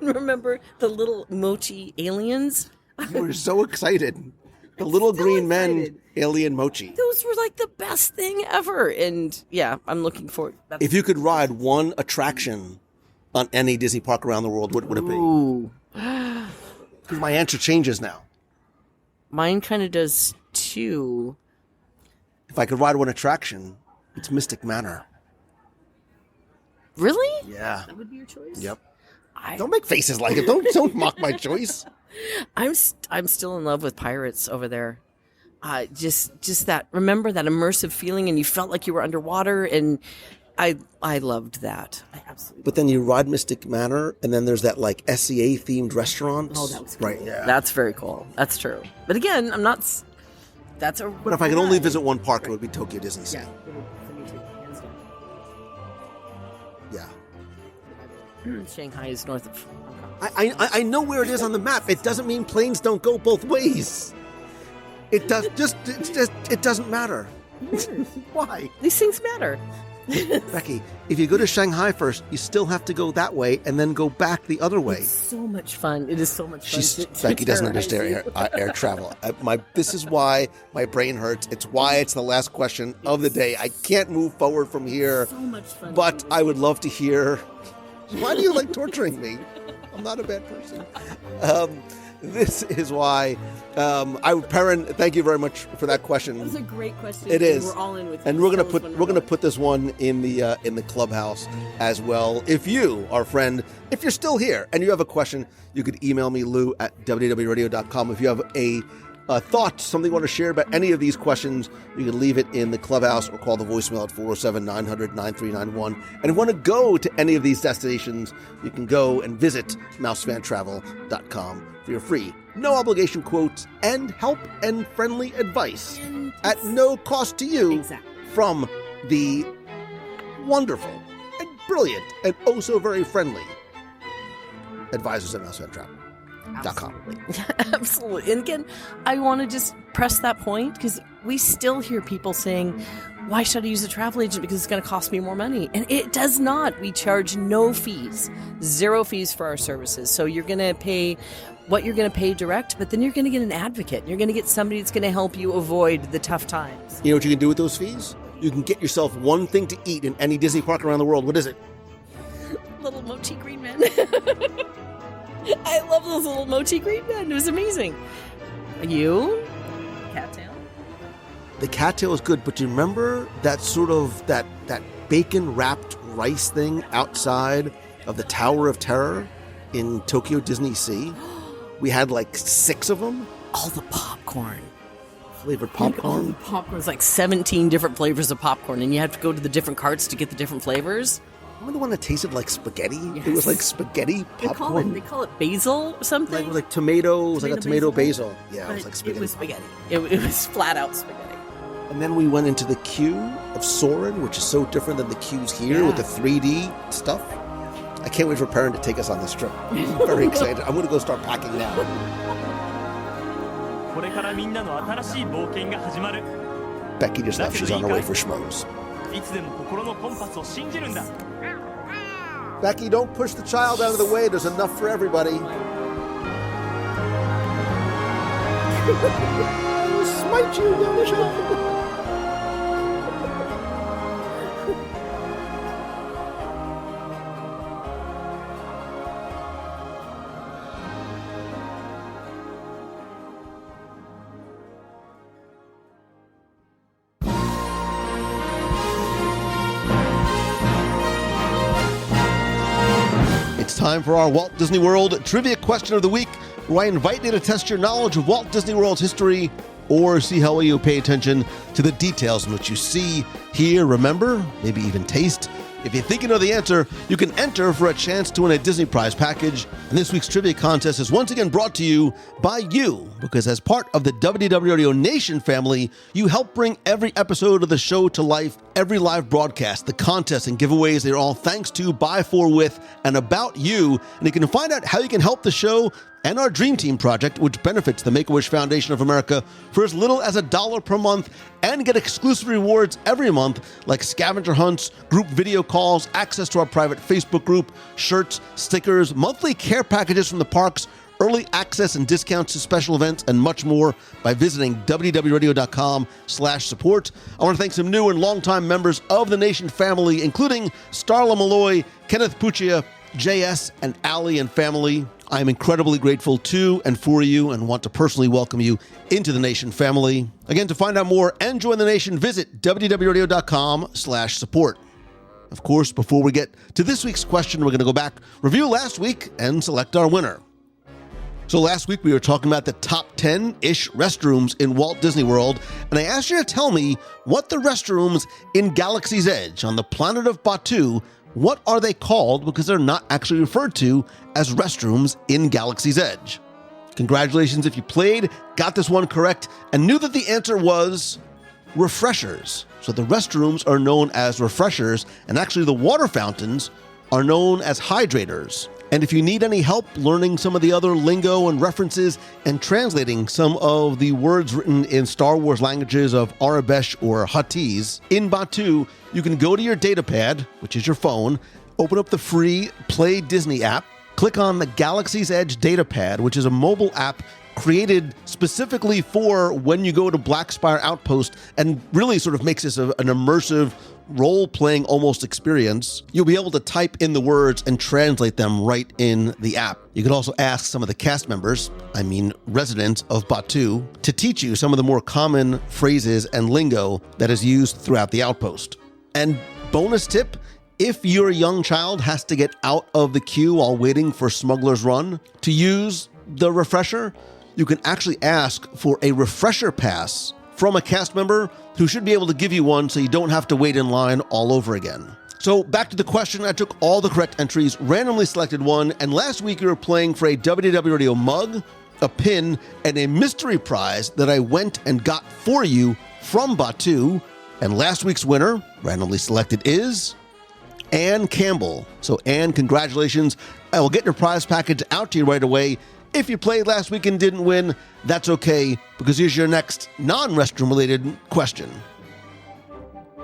Remember the little mochi aliens? You were so excited. The little green men alien mochi. Those were like the best thing ever. And yeah, I'm looking forward. If you could ride one attraction on any Disney park around the world, what would it be? Ooh. Because my answer changes now. Mine kind of does too. If I could ride one attraction, it's Mystic Manor. Really? Yeah. That would be your choice? Yep. Don't make faces like it. Don't mock my choice. I'm still in love with Pirates over there. Just that. Remember that immersive feeling, and you felt like you were underwater, and I loved that. I absolutely. But then you ride Mystic Manor, and then there's that like SCA themed restaurant. Oh, that was cool. Right. Yeah. That's very cool. That's true. But again, I'm not. That's a. But if I could only visit one park, it would be Tokyo Disney Sea. Yeah. For me too. Hands down. Yeah. Shanghai is north of Hong Kong. I know where it is on the map. It doesn't mean planes don't go both ways. It doesn't matter. Why? These things matter. Becky, if you go to Shanghai first, you still have to go that way and then go back the other way. It's so much fun. It is so much fun. Becky doesn't understand air travel. This is why my brain hurts. It's why it's the last question of the day. I can't move forward from here. So much fun. But I would love to hear. Why do you like torturing me? I'm not a bad person. This is why. Perrin, thank you very much for that question. That was a great question. It is. We're all in with. And we're gonna put this one in the clubhouse as well. If you, our friend, if you're still here and you have a question, you could email me Lou at WDWRadio.com. If you have a thought, something you want to share about any of these questions, you can leave it in the clubhouse or call the voicemail at 407-900-9391. And if you want to go to any of these destinations, you can go and visit mousefantravel.com for your free, no obligation quotes and help and friendly advice at no cost to you from the wonderful and brilliant and oh so very friendly advisors at mousefantravel.com. Absolutely. And again, I want to just press that point because we still hear people saying, why should I use a travel agent? Because it's going to cost me more money. And it does not. We charge no fees, 0 fees for our services. So you're going to pay what you're going to pay direct, but then you're going to get an advocate. You're going to get somebody that's going to help you avoid the tough times. You know what you can do with those fees? You can get yourself one thing to eat in any Disney park around the world. What is it? Little mochi green men. I love those little mochi green men. It was amazing. You? Cattail? The cattail is good, but do you remember that sort of that bacon wrapped rice thing outside of the Tower of Terror in Tokyo Disney Sea? We had like 6 of them. All the popcorn. Flavored popcorn? Popcorn's like 17 different flavors of popcorn, and you have to go to the different carts to get the different flavors. Remember the one that tasted like spaghetti? Yes. It was like spaghetti popcorn. They call it basil or something. Like tomatoes, like a tomato basil. Yeah, But it was like spaghetti. It was spaghetti. It was flat out spaghetti. And then we went into the queue of Soarin', which is so different than the queues here with the 3D stuff. I can't wait for Perrin to take us on this trip. I'm very excited. I'm going to go start packing now. Becky just left. She's on her way for schmoes. Becky, don't push the child out of the way. There's enough for everybody. I will smite you, young child. Time for our Walt Disney World Trivia Question of the Week, where I invite you to test your knowledge of Walt Disney World's history or see how well you pay attention to the details in which you see, hear, remember, maybe even taste. If you think you know the answer, you can enter for a chance to win a Disney prize package. And this week's trivia contest is once again brought to you by you, because as part of the WDW Radio Nation family, you help bring every episode of the show to life. Every live broadcast, the contests and giveaways, they're all thanks to, by, for, with, and about you. And you can find out how you can help the show and our Dream Team project, which benefits the Make-A-Wish Foundation of America, for as little as $1 per month, and get exclusive rewards every month, like scavenger hunts, group video calls, access to our private Facebook group, shirts, stickers, monthly care packages from the parks, early access and discounts to special events, and much more by visiting wdwradio.com/support. I want to thank some new and longtime members of the Nation family, including Starla Malloy, Kenneth Puccia, JS, and Allie and family. I am incredibly grateful to and for you, and want to personally welcome you into the Nation family. Again, to find out more and join the Nation, visit wdwradio.com/support. Of course, before we get to this week's question, we're going to go back, review last week, and select our winner. So last week we were talking about the top 10-ish restrooms in Walt Disney World, and I asked you to tell me what the restrooms in Galaxy's Edge on the planet of Batuu, what are they called, because they're not actually referred to as restrooms in Galaxy's Edge. Congratulations if you played, got this one correct, and knew that the answer was refreshers. So the restrooms are known as refreshers, and actually the water fountains are known as hydrators. And if you need any help learning some of the other lingo and references and translating some of the words written in Star Wars languages of Arabesh or Huttese in Batuu, you can go to your datapad, which is your phone, open up the free Play Disney app, click on the Galaxy's Edge datapad, which is a mobile app created specifically for when you go to Black Spire Outpost, and really sort of makes this an immersive role-playing almost experience. You'll be able to type in the words and translate them right in the app. You can also ask some of the cast members, residents of Batuu, to teach you some of the more common phrases and lingo that is used throughout the outpost. And bonus tip, if your young child has to get out of the queue while waiting for Smuggler's Run to use the refresher, you can actually ask for a refresher pass from a cast member who should be able to give you one so you don't have to wait in line all over again. So back to the question, I took all the correct entries, randomly selected one, and last week we were playing for a WDW Radio mug, a pin, and a mystery prize that I went and got for you from Batuu. And last week's winner, randomly selected, is Ann Campbell. So Ann, congratulations. I will get your prize package out to you right away. If you played last week and didn't win, that's okay, because here's your next non-restroom related question.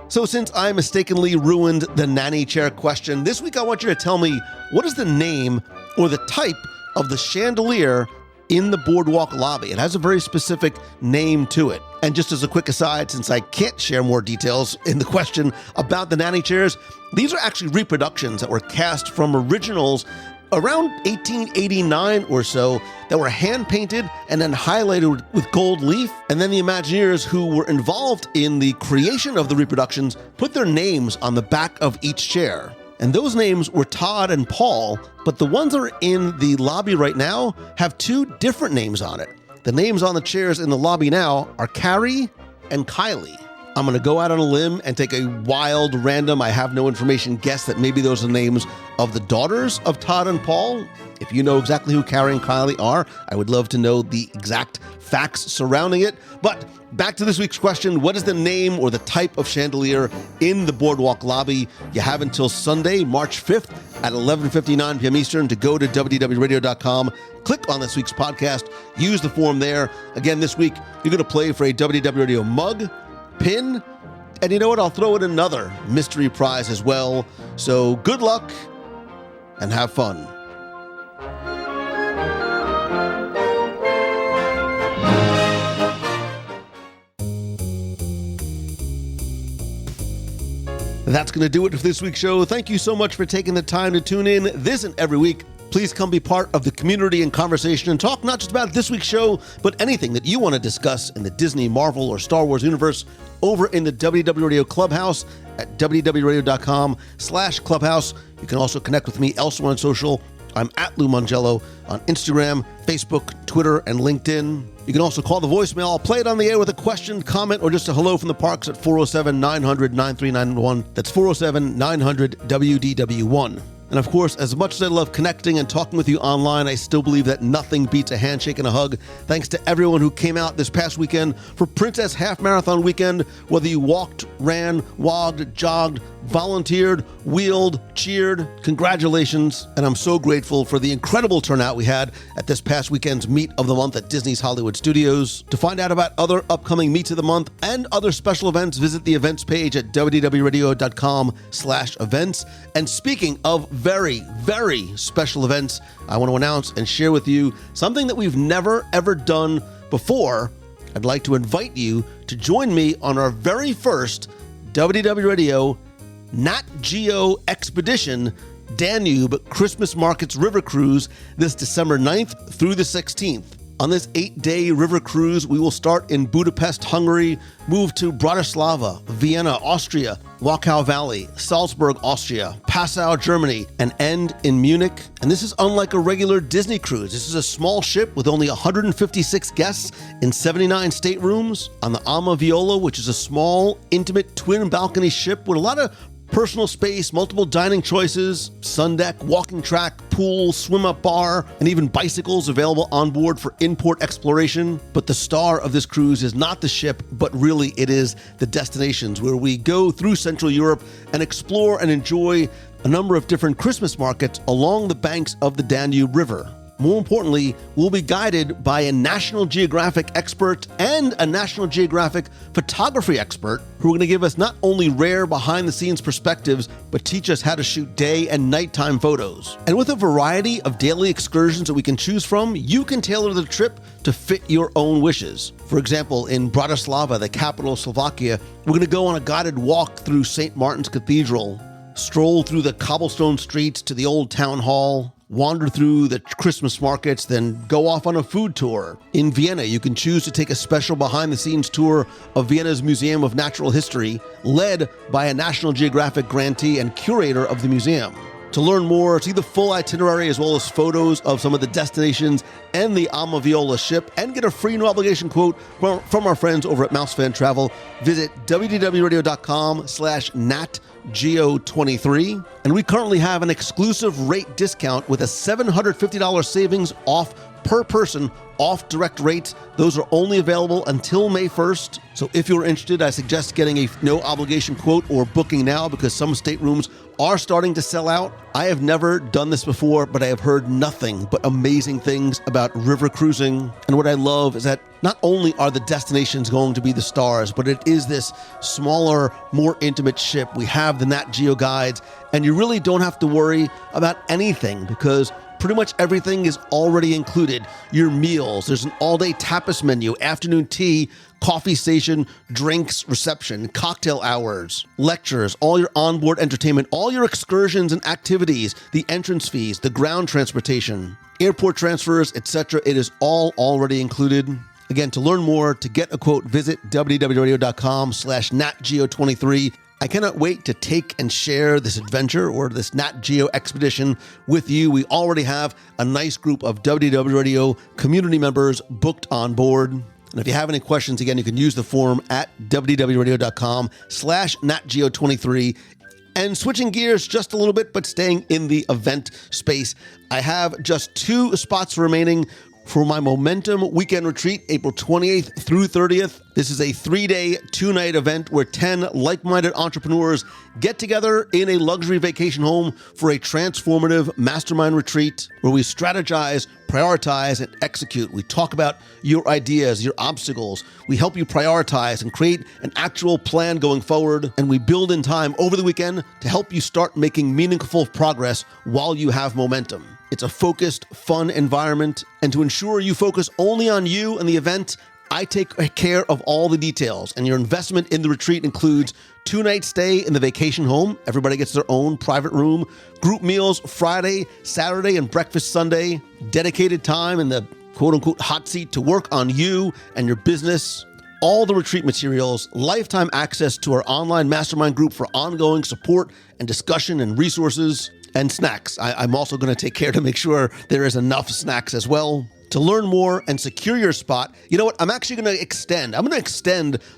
So since I mistakenly ruined the nanny chair question, this week I want you to tell me, what is the name or the type of the chandelier in the boardwalk lobby? It has a very specific name to it. And just as a quick aside, since I can't share more details in the question about the nanny chairs, these are actually reproductions that were cast from originals around 1889 or so that were hand-painted and then highlighted with gold leaf. And then the Imagineers who were involved in the creation of the reproductions put their names on the back of each chair. And those names were Todd and Paul, but the ones that are in the lobby right now have two different names on it. The names on the chairs in the lobby now are Carrie and Kylie. I'm going to go out on a limb and take a wild, random, I have no information guess that maybe those are the names of the daughters of Todd and Paul. If you know exactly who Carrie and Kylie are, I would love to know the exact facts surrounding it. But back to this week's question, what is the name or the type of chandelier in the Boardwalk lobby? You have until Sunday, March 5th at 11:59 p.m. Eastern to go to WDWRadio.com. Click on this week's podcast. Use the form there. Again, this week, you're going to play for a WDW Radio mug, pin, and you know what? I'll throw in another mystery prize as well. So good luck and have fun. That's going to do it for this week's show. Thank you so much for taking the time to tune in this and every week. Please come be part of the community and conversation and talk not just about this week's show, but anything that you want to discuss in the Disney, Marvel, or Star Wars universe over in the WDW Radio Clubhouse at wdwradio.com/clubhouse. You can also connect with me elsewhere on social. I'm at Lou Mongello on Instagram, Facebook, Twitter, and LinkedIn. You can also call the voicemail. I'll play it on the air with a question, comment, or just a hello from the parks at 407-900-9391. That's 407-900-WDW1. And of course, as much as I love connecting and talking with you online, I still believe that nothing beats a handshake and a hug. Thanks to everyone who came out this past weekend for Princess Half Marathon Weekend, whether you walked, ran, wogged, jogged, volunteered, wheeled, cheered. Congratulations. And I'm so grateful for the incredible turnout we had at this past weekend's Meet of the Month at Disney's Hollywood Studios. To find out about other upcoming Meets of the Month and other special events, visit the events page at wdwradio.com/events. And speaking of very, very special events, I want to announce and share with you something that we've never, ever done before. I'd like to invite you to join me on our very first WDW Radio Nat Geo Expedition Danube Christmas Markets River Cruise this December 9th through the 16th. On this 8-day river cruise, we will start in Budapest, Hungary, move to Bratislava, Vienna, Austria, Wachau Valley, Salzburg, Austria, Passau, Germany, and end in Munich. And this is unlike a regular Disney cruise. This is a small ship with only 156 guests in 79 staterooms on the Ama Viola, which is a small, intimate, twin balcony ship with a lot of personal space, multiple dining choices, sun deck, walking track, pool, swim-up bar, and even bicycles available on board for in-port exploration. But the star of this cruise is not the ship, but really it is the destinations where we go through Central Europe and explore and enjoy a number of different Christmas markets along the banks of the Danube River. More importantly, we'll be guided by a National Geographic expert and a National Geographic photography expert who are going to give us not only rare behind-the-scenes perspectives, but teach us how to shoot day and nighttime photos. And with a variety of daily excursions that we can choose from, you can tailor the trip to fit your own wishes. For example, in Bratislava, the capital of Slovakia, we're going to go on a guided walk through St. Martin's Cathedral, stroll through the cobblestone streets to the old town hall, wander through the Christmas markets, then go off on a food tour. In Vienna, you can choose to take a special behind-the-scenes tour of Vienna's Museum of Natural History, led by a National Geographic grantee and curator of the museum. To learn more, see the full itinerary as well as photos of some of the destinations and the Ama Viola ship, and get a free no-obligation quote from our friends over at Mousefan Travel, visit wdwradio.com/natgeo23. And we currently have an exclusive rate discount with a $750 savings off per person off direct rates. Those are only available until May 1st. So if you're interested, I suggest getting a no obligation quote or booking now, because some staterooms are starting to sell out. I have never done this before, but I have heard nothing but amazing things about river cruising. And what I love is that not only are the destinations going to be the stars, but it is this smaller, more intimate ship. We have the Nat Geo guides, and you really don't have to worry about anything because pretty much everything is already included. Your meals, there's an all-day tapas menu, afternoon tea, coffee station, drinks, reception, cocktail hours, lectures, all your onboard entertainment, all your excursions and activities, the entrance fees, the ground transportation, airport transfers, etc. It is all already included. Again, to learn more, to get a quote, visit wdwradio.com/natgeo23. I cannot wait to take and share this adventure or this Nat Geo expedition with you. We already have a nice group of WDW Radio community members booked on board. And if you have any questions, again, you can use the forum at wdwradio.com/NatGeo23. And switching gears just a little bit, but staying in the event space, I have just 2 spots remaining for my Momentum Weekend Retreat, April 28th through 30th. This is a 3-day, 2-night event where 10 like-minded entrepreneurs get together in a luxury vacation home for a transformative mastermind retreat where we strategize, prioritize, and execute. We talk about your ideas, your obstacles. We help you prioritize and create an actual plan going forward. And we build in time over the weekend to help you start making meaningful progress while you have momentum. It's a focused, fun environment. And to ensure you focus only on you and the event, I take care of all the details. And your investment in the retreat includes 2-night stay in the vacation home. Everybody gets their own private room. Group meals Friday, Saturday, and breakfast Sunday. Dedicated time in the quote-unquote hot seat to work on you and your business. All the retreat materials, lifetime access to our online mastermind group for ongoing support and discussion and resources. And snacks. I'm also going to take care to make sure there is enough snacks as well. To learn more and secure your spot, you know what? I'm actually going to extend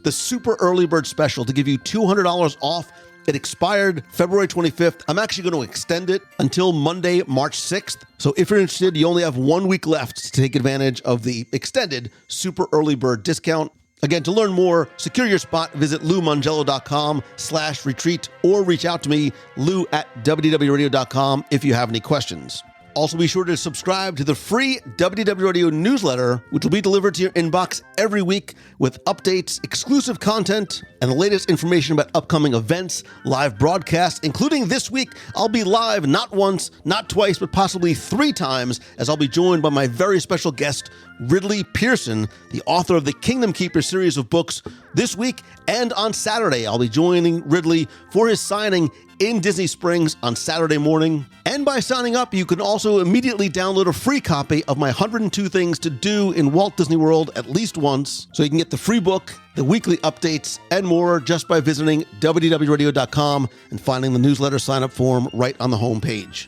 the super early bird special to give you $200 off. It expired February 25th. I'm actually going to extend it until Monday, March 6th. So if you're interested, you only have 1 week left to take advantage of the extended super early bird discount. Again, to learn more, secure your spot, visit LouMongello.com/retreat or reach out to me, lou@wdwradio.com if you have any questions. Also, be sure to subscribe to the free WDW Radio newsletter, which will be delivered to your inbox every week with updates, exclusive content, and the latest information about upcoming events, live broadcasts, including this week. I'll be live not once, not twice, but possibly 3 times, as I'll be joined by my very special guest, Ridley Pearson, the author of the Kingdom Keeper series of books. This week and on Saturday, I'll be joining Ridley for his signing in Disney Springs on Saturday morning. And by signing up, you can also immediately download a free copy of my 102 Things to Do in Walt Disney World at least once. So you can get the free book, the weekly updates, and more just by visiting WDWRadio.com and finding the newsletter sign-up form right on the homepage.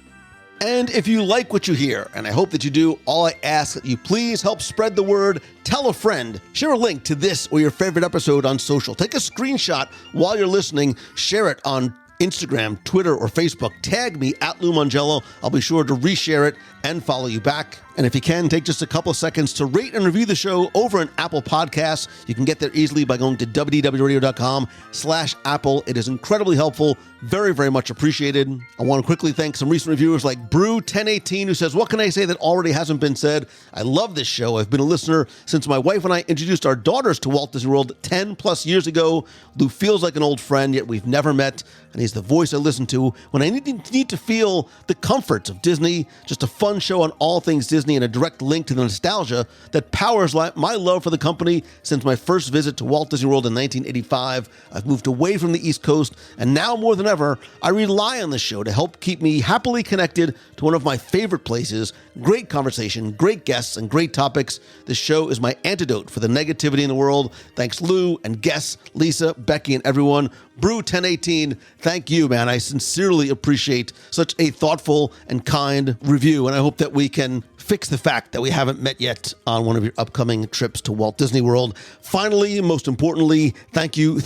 And if you like what you hear, and I hope that you do, all I ask that you please help spread the word, tell a friend, share a link to this or your favorite episode on social. Take a screenshot while you're listening, share it on Instagram, Twitter, or Facebook. Tag me at Lou Mongello. I'll be sure to reshare it and follow you back. And if you can, take just a couple of seconds to rate and review the show over on Apple Podcasts. You can get there easily by going to wdwradio.com/Apple. It is incredibly helpful. Very, very much appreciated. I want to quickly thank some recent reviewers like Brew1018, who says, "What can I say that already hasn't been said? I love this show. I've been a listener since my wife and I introduced our daughters to Walt Disney World 10 plus years ago. Lou feels like an old friend, yet we've never met. And he's the voice I listen to when I need to feel the comforts of Disney. Just a fun show on all things Disney and a direct link to the nostalgia that powers my love for the company since my first visit to Walt Disney World in 1985. I've moved away from the East Coast, and now more than ever, I rely on this show to help keep me happily connected to one of my favorite places. Great conversation, great guests, and great topics. This show is my antidote for the negativity in the world. Thanks, Lou and guests, Lisa, Becky, and everyone. Brew1018, thank you, man. I sincerely appreciate such a thoughtful and kind review, and I hope that we can fix the fact that we haven't met yet on one of your upcoming trips to Walt Disney World. Finally, most importantly, thank you.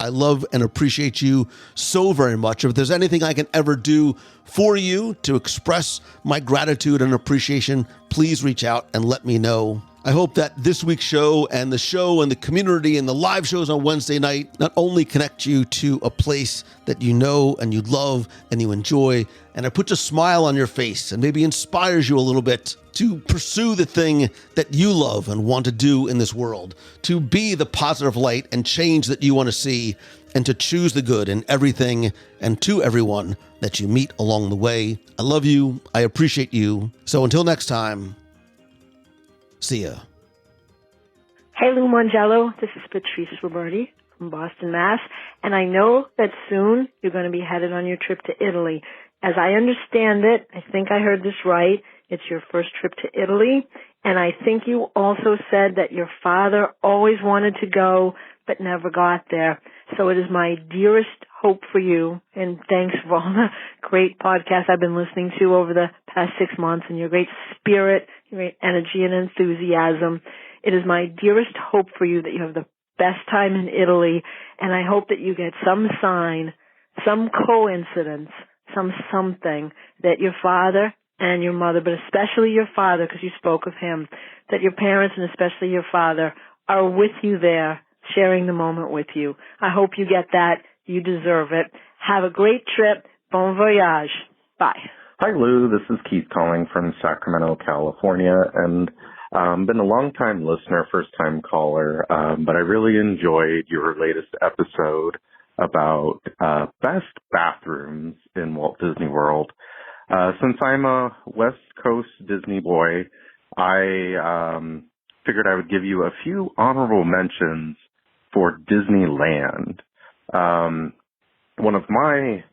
I love and appreciate you so very much. If there's anything I can ever do for you to express my gratitude and appreciation, please reach out and let me know. I hope that this week's show and the community and the live shows on Wednesday night not only connect you to a place that you know and you love and you enjoy, and it puts a smile on your face and maybe inspires you a little bit to pursue the thing that you love and want to do in this world, to be the positive light and change that you want to see, and to choose the good in everything and to everyone that you meet along the way. I love you. I appreciate you. So until next time, see ya. Hey, Lou Mongello. This is Patrice Roberti from Boston, Mass. And I know that soon you're going to be headed on your trip to Italy. As I understand it, I think I heard this right, it's your first trip to Italy. And I think you also said that your father always wanted to go but never got there. So it is my dearest hope for you, and thanks for all the great podcasts I've been listening to over the past 6 months and your great spirit, your great energy and enthusiasm. It is my dearest hope for you that you have the best time in Italy, and I hope that you get some sign, some coincidence, something that your father and your mother, but especially your father, because you spoke of him, that your parents and especially your father are with you there, sharing the moment with you. I hope you get that. You deserve it. Have a great trip. Bon voyage. Bye. Hi, Lou. This is Keith calling from Sacramento, California, and been a long-time listener, first-time caller, but I really enjoyed your latest episode about best bathrooms in Walt Disney World. Since I'm a West Coast Disney boy, I figured I would give you a few honorable mentions for Disneyland. One of my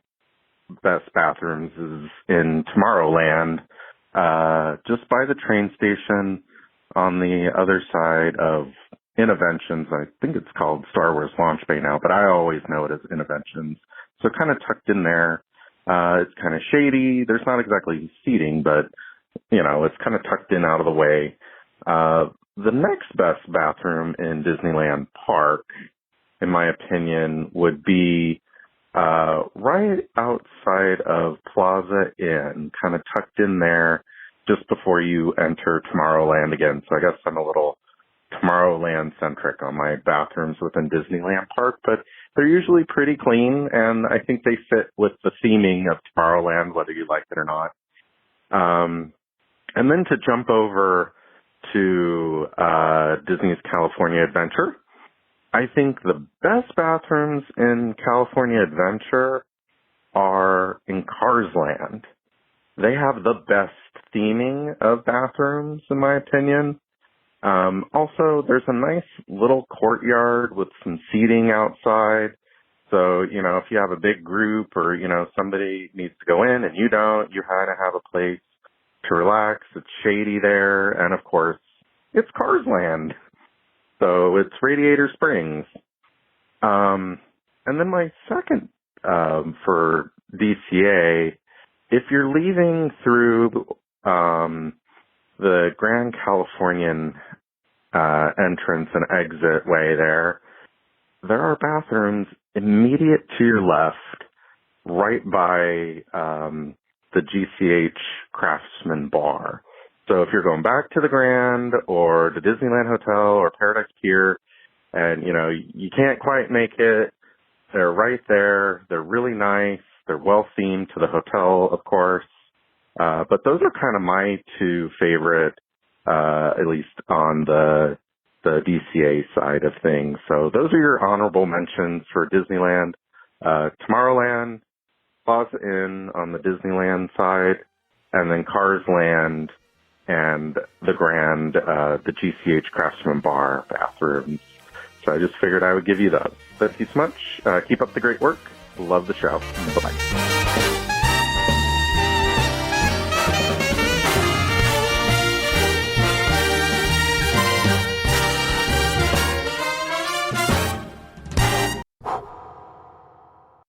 best bathrooms is in Tomorrowland, just by the train station on the other side of Innoventions. I think it's called Star Wars Launch Bay now, but I always know it as Innoventions. So kind of tucked in there. It's kind of shady. There's not exactly seating, but, you know, it's kind of tucked in out of the way. The next best bathroom in Disneyland Park, in my opinion, would be right outside of Plaza Inn, kind of tucked in there just before you enter Tomorrowland again. So I guess I'm a little Tomorrowland-centric on my bathrooms within Disneyland Park, but they're usually pretty clean, and I think they fit with the theming of Tomorrowland, whether you like it or not. And then to jump over to Disney's California Adventure, I think the best bathrooms in California Adventure are in Cars Land. They have the best theming of bathrooms, in my opinion. Also, there's a nice little courtyard with some seating outside. So, you know, if you have a big group or, you know, somebody needs to go in and you don't, you kind of have a place to relax. It's shady there. And, of course, it's Cars Land. So it's Radiator Springs. And then my second for DCA, if you're leaving through the Grand Californian entrance and exit way there are bathrooms immediate to your left, right by the GCH Craftsman Bar. So if you're going back to the Grand or the Disneyland Hotel or Paradise Pier and, you know, you can't quite make it, they're right there. They're really nice. They're well themed to the hotel, of course. But those are kind of my two favorite, at least on the DCA side of things. So those are your honorable mentions for Disneyland. Tomorrowland, Plaza Inn on the Disneyland side, and then Cars Land and the Grand, the GCH Craftsman Bar bathrooms. So I just figured I would give you those. Thank you so much. Keep up the great work. Love the show. Bye-bye.